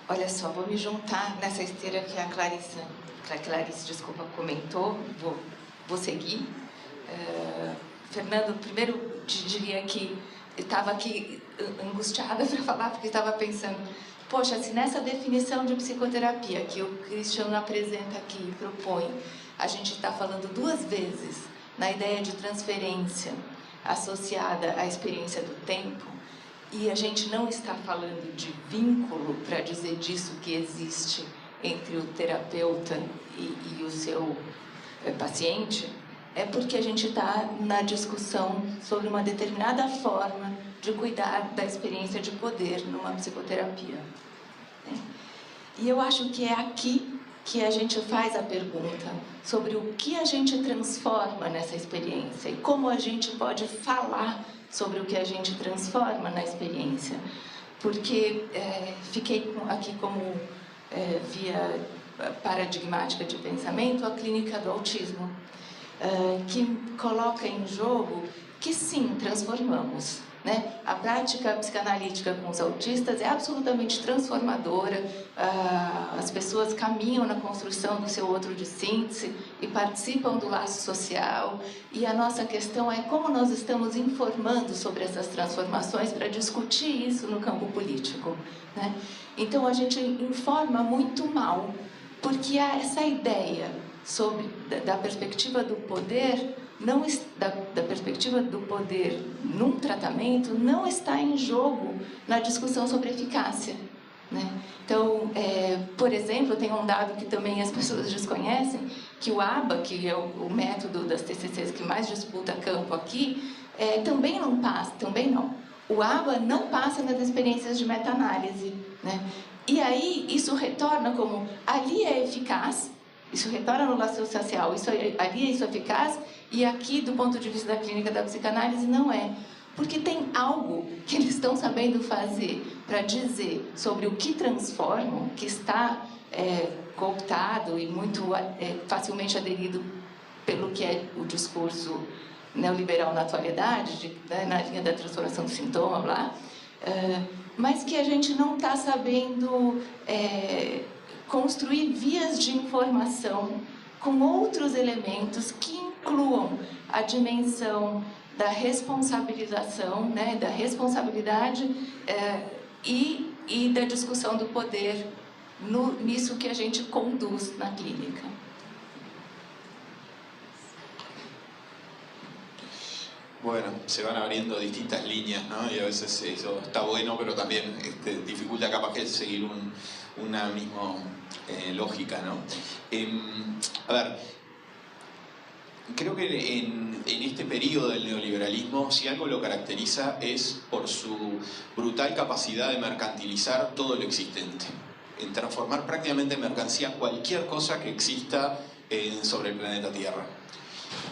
Olha só, vou me juntar nessa esteira que a Clarice, comentou, vou seguir. Fernando, primeiro te diria que eu estava aqui angustiada para falar, porque estava pensando, poxa, se nessa definição de psicoterapia que o Cristiano apresenta aqui e propõe, a gente está falando duas vezes na ideia de transferência associada à experiência do tempo, e a gente não está falando de vínculo para dizer disso que existe entre o terapeuta e o seu paciente, é porque a gente está na discussão sobre uma determinada forma de cuidar da experiência de poder numa psicoterapia. E eu acho que é aqui que a gente faz a pergunta sobre o que a gente transforma nessa experiência e como a gente pode falar sobre o que a gente transforma na experiência. Porque fiquei aqui como via paradigmática de pensamento a clínica do autismo, que coloca em jogo que sim, transformamos, né? A prática psicanalítica com os autistas é absolutamente transformadora, as pessoas caminham na construção do seu outro de síntese e participam do laço social, e a nossa questão é como nós estamos informando sobre essas transformações para discutir isso no campo político, né? Então a gente informa muito mal, porque há essa ideia da perspectiva do poder, da perspectiva do poder num tratamento, não está em jogo na discussão sobre eficácia, né? Então, por exemplo, tem um dado que também as pessoas desconhecem, que o ABA, que é o método das TCCs que mais disputa campo aqui, também não passa, o ABA não passa nas experiências de meta-análise, né? E aí isso retorna como ali é eficaz, Isso retorna a anulação social, isso ali é isso eficaz, e aqui, do ponto de vista da clínica da psicanálise, não é. Porque tem algo que eles estão sabendo fazer para dizer sobre o que transformam, que está cooptado e muito facilmente aderido pelo que é o discurso neoliberal na atualidade, na linha da transformação do sintoma, lá, mas que a gente não está sabendo construir vias de informação com outros elementos que incluam a dimensão da responsabilização, né, da responsabilidade e da discussão do poder nisso que a gente conduz na clínica. Bueno, se van abriendo distintas líneas, ¿no? Y a veces eso está bueno, pero también dificulta capaz que seguir una misma lógica, ¿no? A ver, creo que en este periodo del neoliberalismo, si algo lo caracteriza es por su brutal capacidad de mercantilizar todo lo existente, en transformar prácticamente en mercancía cualquier cosa que exista sobre el planeta Tierra.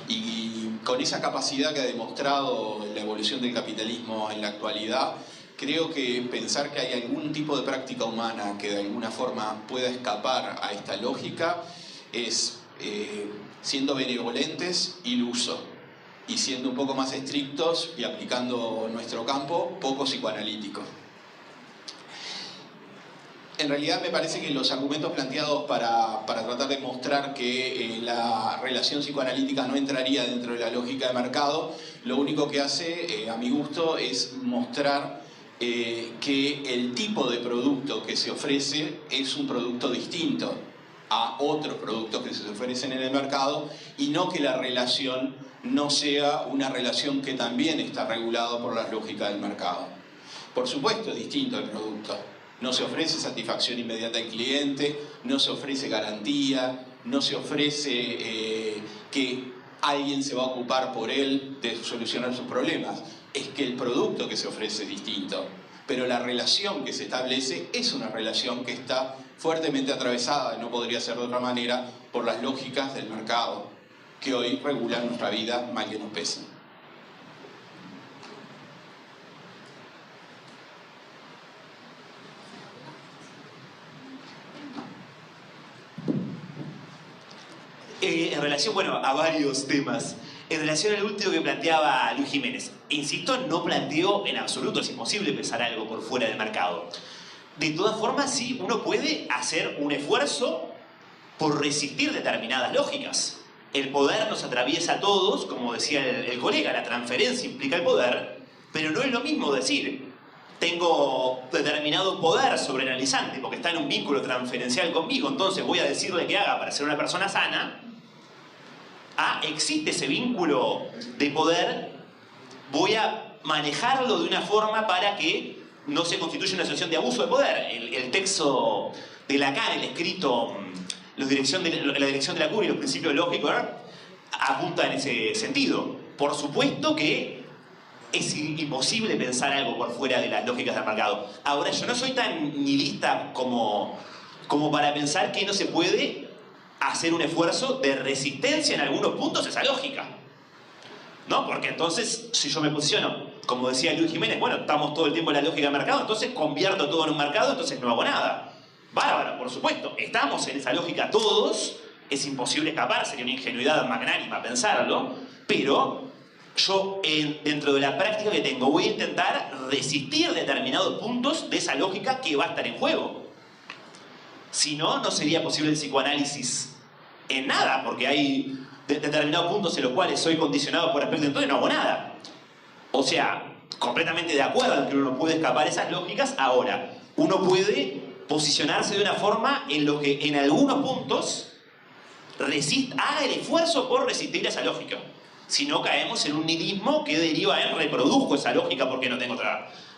Y con esa capacidad que ha demostrado la evolución del capitalismo en la actualidad, creo que pensar que hay algún tipo de práctica humana que de alguna forma pueda escapar a esta lógica es, siendo benevolentes, iluso, y siendo un poco más estrictos y aplicando nuestro campo, poco psicoanalítico. En realidad me parece que los argumentos planteados para tratar de mostrar que la relación psicoanalítica no entraría dentro de la lógica de mercado, lo único que hace, a mi gusto, es mostrar que el tipo de producto que se ofrece es un producto distinto a otros productos que se ofrecen en el mercado, y no que la relación no sea una relación que también está regulada por las lógicas del mercado. Por supuesto es distinto el producto. No se ofrece satisfacción inmediata al cliente, no se ofrece garantía, no se ofrece que alguien se va a ocupar por él de solucionar sus problemas. Es que el producto que se ofrece es distinto, pero la relación que se establece es una relación que está fuertemente atravesada, no podría ser de otra manera, por las lógicas del mercado, que hoy regulan nuestra vida mal que nos pese. En relación, bueno, a varios temas. En relación al último que planteaba Luis Jiménez, insisto, no planteo en absoluto, es imposible pensar algo por fuera del mercado. De todas formas, sí, uno puede hacer un esfuerzo por resistir determinadas lógicas. El poder nos atraviesa a todos, como decía el colega, la transferencia implica el poder, pero no es lo mismo decir, tengo determinado poder sobreanalizante porque está en un vínculo transferencial conmigo, entonces voy a decirle que haga para ser una persona sana. Existe ese vínculo de poder, voy a manejarlo de una forma para que no se constituya una situación de abuso de poder. El texto de Lacan, el escrito la dirección de la cura y los principios lógicos, apunta en ese sentido. Por supuesto que es imposible pensar algo por fuera de las lógicas del mercado. Ahora, yo no soy tan nihilista como para pensar que no se puede hacer un esfuerzo de resistencia en algunos puntos a esa lógica. ¿No? Porque entonces, si yo me posiciono, como decía Luis Jiménez, bueno, estamos todo el tiempo en la lógica del mercado, entonces convierto todo en un mercado, entonces no hago nada. Bárbaro, por supuesto. Estamos en esa lógica todos, es imposible escapar, sería una ingenuidad magnánima pensarlo, pero yo, dentro de la práctica que tengo, voy a intentar resistir determinados puntos de esa lógica que va a estar en juego. Si no, no sería posible el psicoanálisis en nada, porque hay determinados puntos en los cuales soy condicionado por aspecto, entonces no hago nada. O sea, completamente de acuerdo en que uno no puede escapar esas lógicas. Ahora, uno puede posicionarse de una forma en lo que en algunos puntos haga el esfuerzo por resistir esa lógica. Si no, caemos en un nihilismo que deriva en reproduzco esa lógica porque no tengo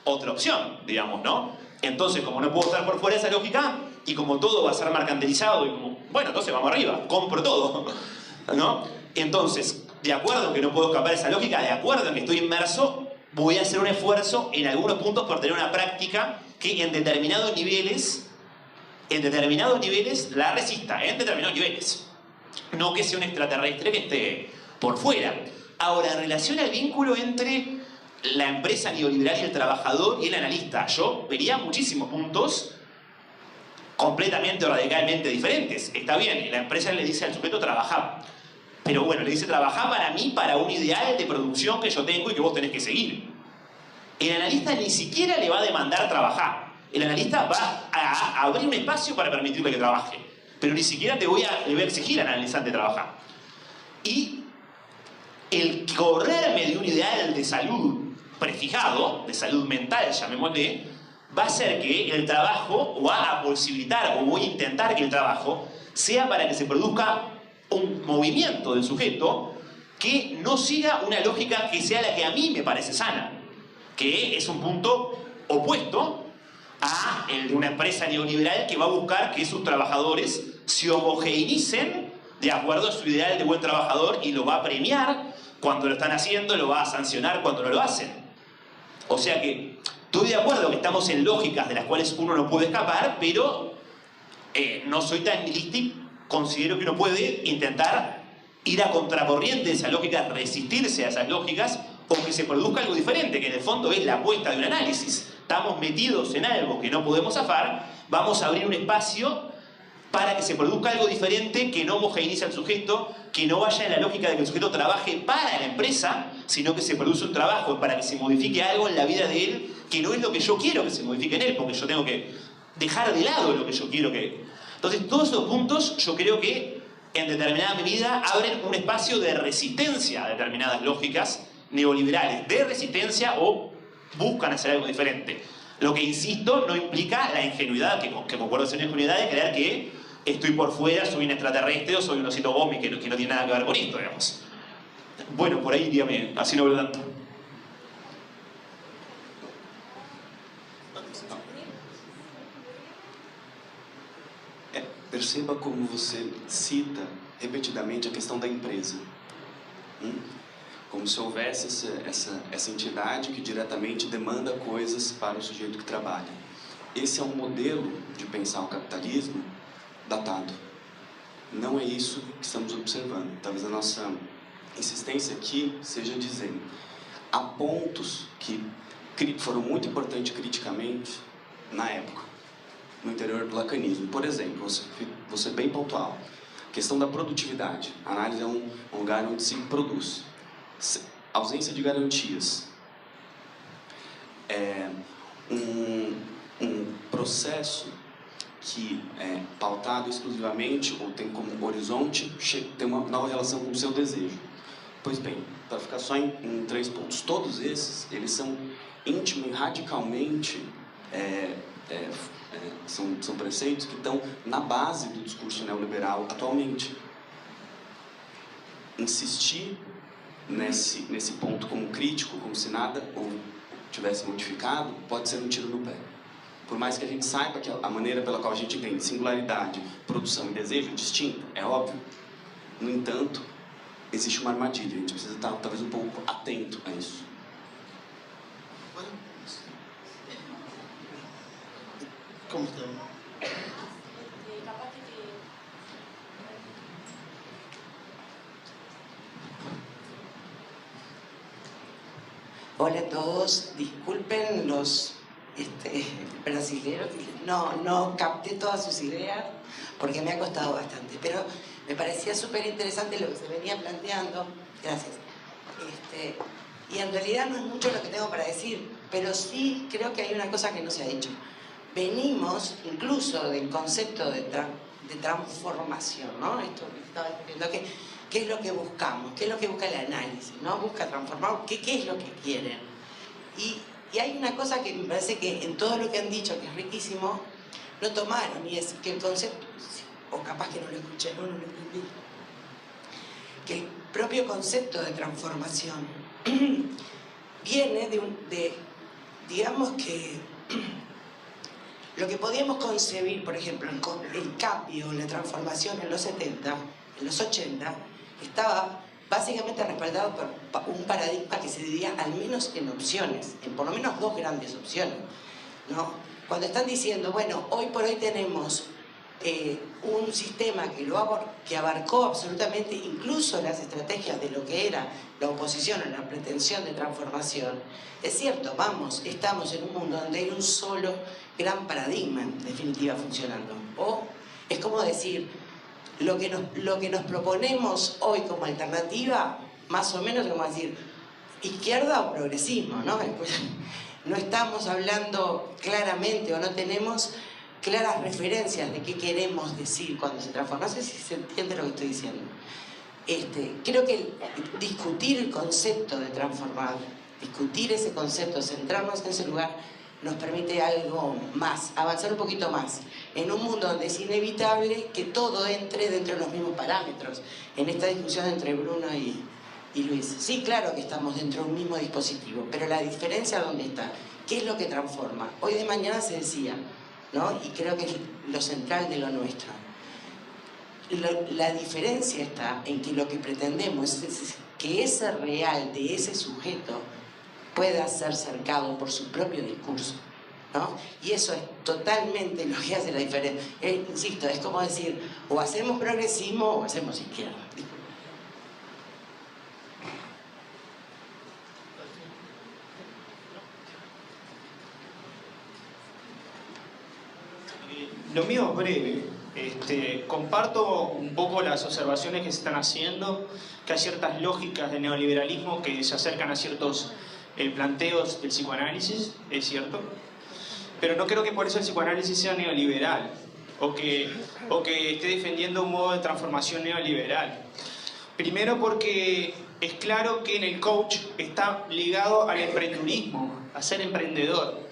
otra opción, digamos, ¿no? Entonces, como no puedo estar por fuera de esa lógica, y como todo va a ser mercantilizado, y como, bueno, entonces vamos arriba, compro todo, ¿no? Entonces, de acuerdo en que no puedo escapar de esa lógica, de acuerdo en que estoy inmerso, voy a hacer un esfuerzo en algunos puntos por tener una práctica que en determinados niveles la resista, en determinados niveles. no que sea un extraterrestre que esté por fuera. Ahora, en relación al vínculo entre la empresa neoliberal y el trabajador y el analista, yo vería muchísimos puntos completamente o radicalmente diferentes. Está bien, la empresa le dice al sujeto trabajar, pero bueno, le dice trabajar para mí, para un ideal de producción que yo tengo y que vos tenés que seguir. El analista ni siquiera le va a demandar trabajar. El analista va a abrir un espacio para permitirle que trabaje, pero ni siquiera le voy a exigir al analizante trabajar. Y el correrme de un ideal de salud prefijado, de salud mental, llamémosle, va a hacer que el trabajo, o va a posibilitar, o voy a intentar que el trabajo sea para que se produzca un movimiento del sujeto que no siga una lógica que sea la que a mí me parece sana, que es un punto opuesto a el de una empresa neoliberal que va a buscar que sus trabajadores se homogeneicen de acuerdo a su ideal de buen trabajador y lo va a premiar cuando lo están haciendo, lo va a sancionar cuando no lo hacen. O sea que estoy de acuerdo que estamos en lógicas de las cuales uno no puede escapar, pero no soy tan nihilista y considero que uno puede intentar ir a contracorriente de esa lógica, resistirse a esas lógicas, o que se produzca algo diferente, que en el fondo es la apuesta de un análisis. Estamos metidos en algo que no podemos zafar, vamos a abrir un espacio para que se produzca algo diferente que no homogeneice al sujeto, que no vaya en la lógica de que el sujeto trabaje para la empresa, sino que se produce un trabajo para que se modifique algo en la vida de él, que no es lo que yo quiero que se modifique en él, porque yo tengo que dejar de lado lo que yo quiero que... Entonces, todos esos puntos yo creo que en determinada medida abren un espacio de resistencia a determinadas lógicas neoliberales, de resistencia o buscan hacer algo diferente. Lo que, insisto, no implica la ingenuidad, que concuerdo ser una ingenuidad de creer que estoy por fuera, soy un extraterrestre o soy un osito Gomi, que no tiene nada que ver con esto, digamos. Bueno, por ahí, dígame, así no veo tanto. Perceba como você cita repetidamente a questão da empresa. Como se houvesse essa entidade que diretamente demanda coisas para o sujeito que trabalha. Esse é um modelo de pensar o capitalismo datado. Não é isso que estamos observando. Talvez a nossa insistência aqui seja dizer, há pontos que foram muito importantes criticamente na época, no interior do lacanismo. Por exemplo, vou ser bem pontual, a questão da produtividade. A análise é um lugar onde se produz. Ausência de garantias. Um processo que é pautado exclusivamente ou tem como horizonte ter uma nova relação com o seu desejo. Pois bem, para ficar só em 3 pontos, todos esses, eles são íntimos e radicalmente são preceitos que estão na base do discurso neoliberal atualmente. Insistir nesse ponto como crítico, como se nada tivesse modificado, pode ser um tiro no pé. Por mais que a gente saiba que a maneira pela qual a gente entende singularidade, produção e desejo é distinta, é óbvio. No entanto, existe uma armadilha, a gente precisa estar talvez um pouco atento a isso. Como estão? Hola a todos, disculpen los brasileños, no capté todas sus ideas porque me ha costado bastante, pero me parecía súper interesante lo que se venía planteando, gracias. Y en realidad no es mucho lo que tengo para decir, pero sí creo que hay una cosa que no se ha dicho. Venimos incluso del concepto de transformación, ¿no? Esto que estaba diciendo, ¿qué es lo que buscamos? ¿Qué es lo que busca el análisis? ¿No? Busca transformar, ¿qué es lo que quieren? Y hay una cosa que me parece que en todo lo que han dicho, que es riquísimo, no tomaron, y es que el concepto, o capaz que no lo escuché, no lo entendí, que el propio concepto de transformación viene digamos que lo que podíamos concebir, por ejemplo, el cambio, la transformación en los 70, en los 80, estaba básicamente respaldado por un paradigma que se dividía al menos en opciones, en por lo menos 2 grandes opciones, ¿no? Cuando están diciendo, bueno, hoy por hoy tenemos un sistema que abarcó absolutamente incluso las estrategias de lo que era la oposición o la pretensión de transformación, es cierto, estamos en un mundo donde hay un solo gran paradigma, en definitiva, funcionando. O es como decir, lo que nos proponemos hoy como alternativa, más o menos como decir, izquierda o progresismo, ¿no? No estamos hablando claramente o no tenemos claras referencias de qué queremos decir cuando se transforma. No sé si se entiende lo que estoy diciendo. Creo que discutir el concepto de transformar, discutir ese concepto, centrarnos en ese lugar, nos permite algo más, avanzar un poquito más, en un mundo donde es inevitable que todo entre dentro de los mismos parámetros, en esta discusión entre Bruno y Luis. Sí, claro que estamos dentro de un mismo dispositivo, pero la diferencia ¿dónde está? ¿Qué es lo que transforma? Hoy de mañana se decía, ¿no? Y creo que es lo central de lo nuestro. La diferencia está en que lo que pretendemos es que ese real de ese sujeto pueda ser cercado por su propio discurso, ¿no? Y eso es totalmente lo que hace la diferencia. Insisto, es como decir, o hacemos progresismo o hacemos izquierda. Lo mío es breve. Comparto un poco las observaciones que se están haciendo, que hay ciertas lógicas del neoliberalismo que se acercan a ciertos planteos del psicoanálisis, es cierto, pero no creo que por eso el psicoanálisis sea neoliberal o que esté defendiendo un modo de transformación neoliberal. Primero porque es claro que en el coach está ligado al emprendedurismo, a ser emprendedor.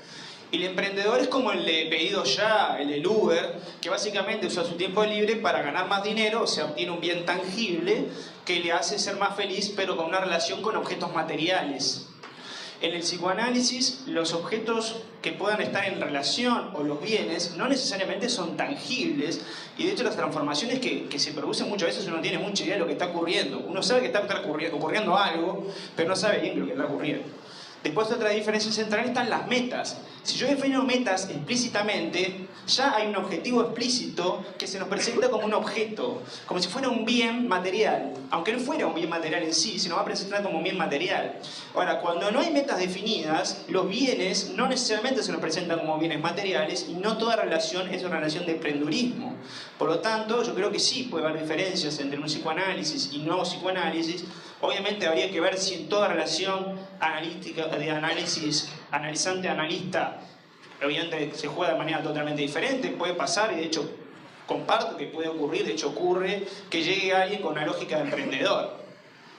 Y el emprendedor es como el de pedido ya, el del Uber, que básicamente usa su tiempo libre para ganar más dinero, o sea, obtiene un bien tangible que le hace ser más feliz, pero con una relación con objetos materiales. En el psicoanálisis, los objetos que puedan estar en relación, o los bienes, no necesariamente son tangibles, y de hecho las transformaciones que se producen muchas veces uno no tiene mucha idea de lo que está ocurriendo. Uno sabe que está ocurriendo algo, pero no sabe bien lo que está ocurriendo. Después, otra diferencia central están las metas. Si yo defino metas explícitamente, ya hay un objetivo explícito que se nos presenta como un objeto, como si fuera un bien material. Aunque no fuera un bien material en sí, se nos va a presentar como un bien material. Ahora, cuando no hay metas definidas, los bienes no necesariamente se nos presentan como bienes materiales y no toda relación es una relación de emprendedurismo. Por lo tanto, yo creo que sí puede haber diferencias entre un psicoanálisis y no psicoanálisis. Obviamente habría que ver si en toda relación analítica, de análisis, analizante-analista, obviamente se juega de manera totalmente diferente, puede pasar, y de hecho comparto que puede ocurrir, de hecho ocurre, que llegue alguien con una lógica de emprendedor.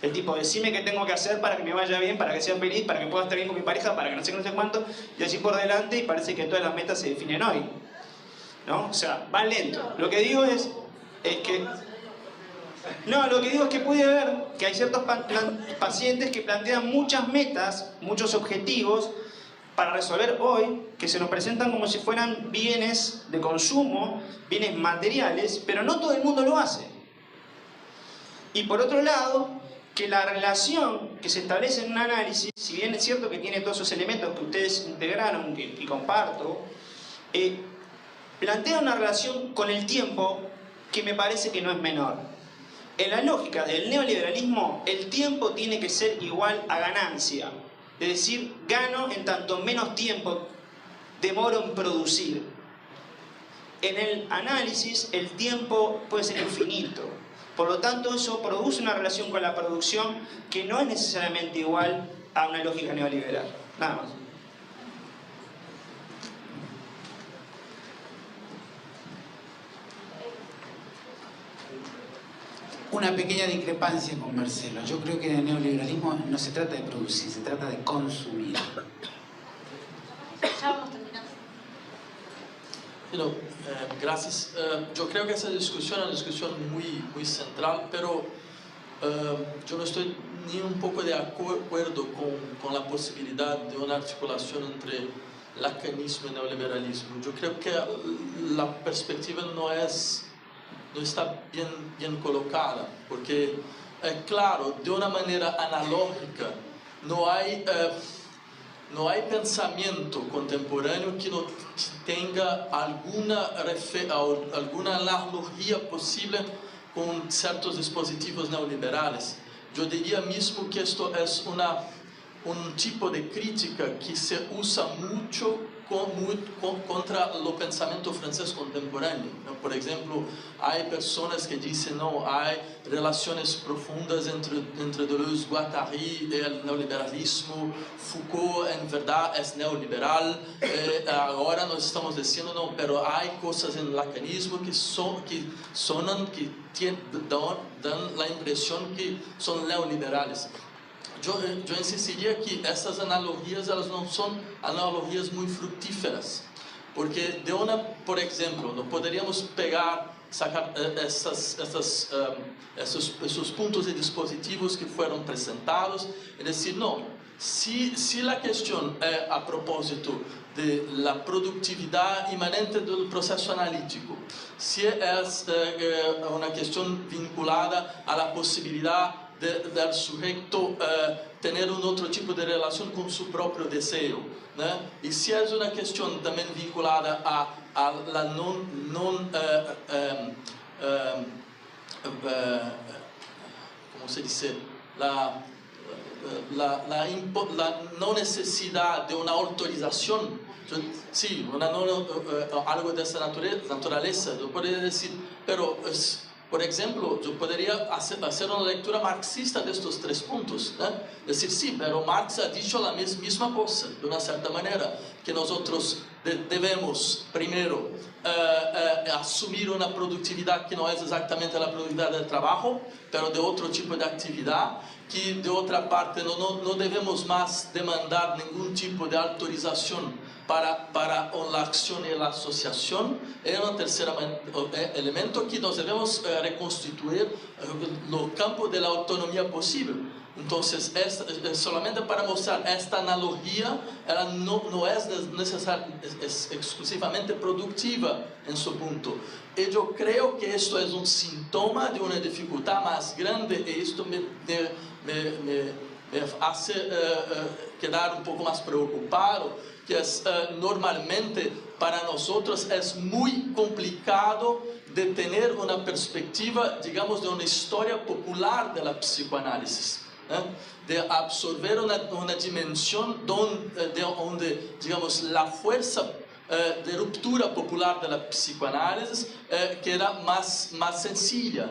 El tipo, decime qué tengo que hacer para que me vaya bien, para que sea feliz, para que pueda estar bien con mi pareja, para que no sé cuánto, y así por delante, y parece que todas las metas se definen hoy, ¿no? O sea, va lento. Lo que digo es que... No, lo que digo es que puede haber que hay ciertos pacientes que plantean muchas metas, muchos objetivos para resolver hoy, que se nos presentan como si fueran bienes de consumo, bienes materiales, pero no todo el mundo lo hace. Y por otro lado, que la relación que se establece en un análisis, si bien es cierto que tiene todos esos elementos que ustedes integraron y comparto, plantea una relación con el tiempo que me parece que no es menor. En la lógica del neoliberalismo, el tiempo tiene que ser igual a ganancia. Es decir, gano en tanto menos tiempo demoro en producir. En el análisis, el tiempo puede ser infinito. Por lo tanto, eso produce una relación con la producción que no es necesariamente igual a una lógica neoliberal. Nada más. Una pequeña discrepancia con Marcelo. Yo creo que en el neoliberalismo no se trata de producir, se trata de consumir. Ya vamos terminando. Gracias. Yo creo que esa discusión es una discusión muy central, pero yo no estoy ni un poco de acuerdo con la posibilidad de una articulación entre lacanismo y neoliberalismo. Yo creo que la perspectiva no está bien colocada, porque, claro, de una manera analógica, no hay no hay pensamiento contemporáneo que no tenga alguna analogía posible con ciertos dispositivos neoliberales. Yo diría mismo que esto es un tipo de crítica que se usa mucho contra el pensamiento francés contemporáneo. Por ejemplo, hay personas que dicen no, hay relaciones profundas entre Deleuze, Guattari y el neoliberalismo. Foucault en verdad es neoliberal. Ahora nos estamos diciendo no, pero hay cosas en el lacanismo que dan la impresión que son neoliberales. Yo insistiría que estas analogías elas no son analogías muy fructíferas, porque por ejemplo, no podríamos sacar esos puntos de dispositivos que fueron presentados y decir, no, si la cuestión es a propósito de la productividad inmanente del proceso analítico, si es una cuestión vinculada a la posibilidad del sujeto tener un otro tipo de relación con su propio deseo, ¿no? Y si es una cuestión también vinculada a la ¿cómo se dice? La no necesidad de una autorización, sí, algo de esa naturaleza, yo podría decir, pero por ejemplo, yo podría hacer una lectura marxista de estos tres puntos, ¿no? Decir, sí, pero Marx ha dicho la misma cosa, de una cierta manera, que nosotros debemos, primero, asumir una productividad que no es exactamente la productividad del trabajo, pero de otro tipo de actividad, que de otra parte no debemos más demandar ningún tipo de autorización para la acción y la asociación. Es un tercer elemento que nos debemos reconstituir el campo de la autonomía posible. Entonces, solamente para mostrar esta analogía, ela no es exclusivamente productiva en su punto. Y yo creo que esto es un síntoma de una dificultad más grande, y esto me hace quedar un poco más preocupado, que es normalmente para nosotros es muy complicado de tener una perspectiva, digamos, de una historia popular de la psicoanálisis, de absorber una dimensión donde, digamos, la fuerza de ruptura popular de la psicoanálisis que era más sencilla.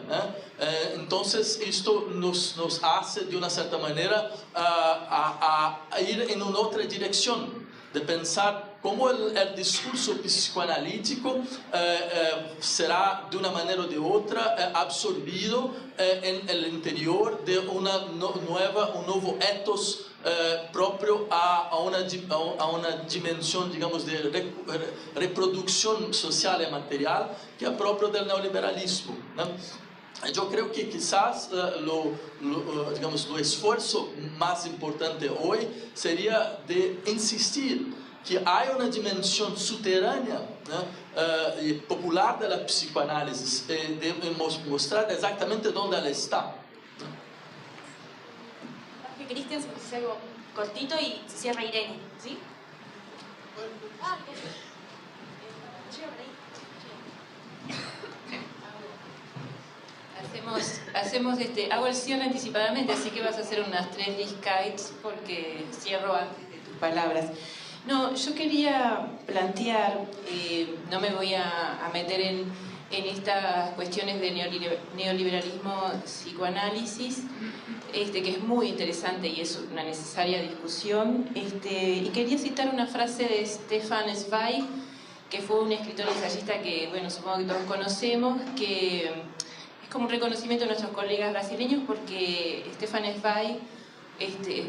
Entonces esto nos hace de una cierta manera a ir en una otra dirección, de pensar cómo el discurso psicoanalítico será de una manera o de otra absorbido en el interior de un nuevo ethos propio a una dimensión, digamos, de reproducción social y material que es propio del neoliberalismo, ¿no? Yo creo que quizás digamos, el esfuerzo más importante hoy sería de insistir que hay una dimensión subterránea, ¿no? Y popular de la psicoanálisis, de mostrar exactamente dónde ella está. Cristian, se hace algo cortito y se cierra Irene, ¿sí? Hago el cierre anticipadamente, así que vas a hacer unas 3 disquites porque cierro antes de tus palabras. No, yo quería plantear, no me voy a meter en estas cuestiones de neoliberalismo psicoanálisis, que es muy interesante y es una necesaria discusión, y quería citar una frase de Stefan Zweig, que fue un escritor ensayista que, bueno, supongo que todos conocemos, que es como un reconocimiento de nuestros colegas brasileños, porque Stefan Zweig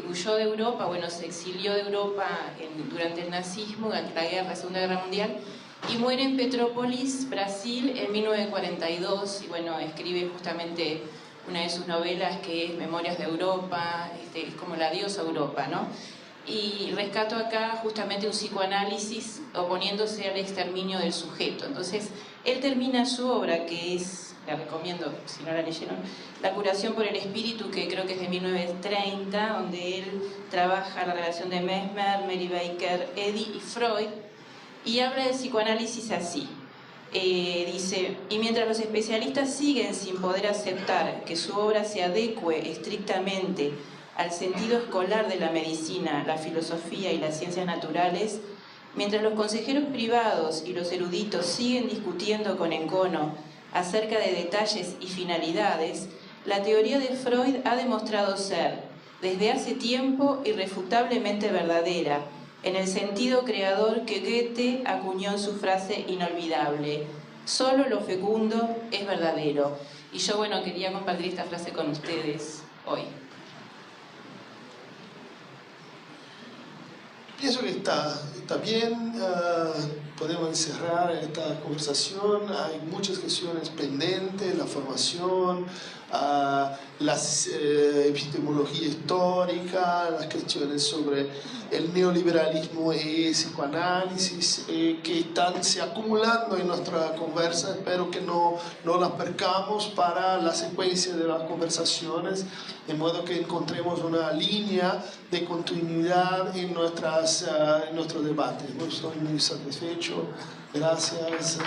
huyó de Europa, bueno, se exilió de Europa durante el nazismo, durante la Segunda Guerra Mundial, y muere en Petrópolis, Brasil, en 1942, y bueno, escribe justamente una de sus novelas que es Memorias de Europa, es como la diosa Europa, ¿no? y rescato acá justamente un psicoanálisis oponiéndose al exterminio del sujeto. Entonces, él termina su obra, que es, la recomiendo si no la leyeron, La curación por el espíritu, que creo que es de 1930, donde él trabaja la relación de Mesmer, Mary Baker Eddy y Freud, y habla del psicoanálisis así. Dice, y mientras los especialistas siguen sin poder aceptar que su obra se adecue estrictamente al sentido escolar de la medicina, la filosofía y las ciencias naturales, mientras los consejeros privados y los eruditos siguen discutiendo con encono acerca de detalles y finalidades, la teoría de Freud ha demostrado ser, desde hace tiempo, irrefutablemente verdadera, en el sentido creador que Goethe acuñó en su frase inolvidable: solo lo fecundo es verdadero. Y yo, bueno, quería compartir esta frase con ustedes hoy. Pienso que está bien, podemos encerrar esta conversación. Hay muchas cuestiones pendientes, la formación, la epistemología histórica, las cuestiones sobre el neoliberalismo y psicoanálisis que están se acumulando en nuestra conversa. Espero que no las percamos para la secuencia de las conversaciones, de modo que encontremos una línea de continuidad en nuestro debate. Estoy muy satisfecho. Gracias.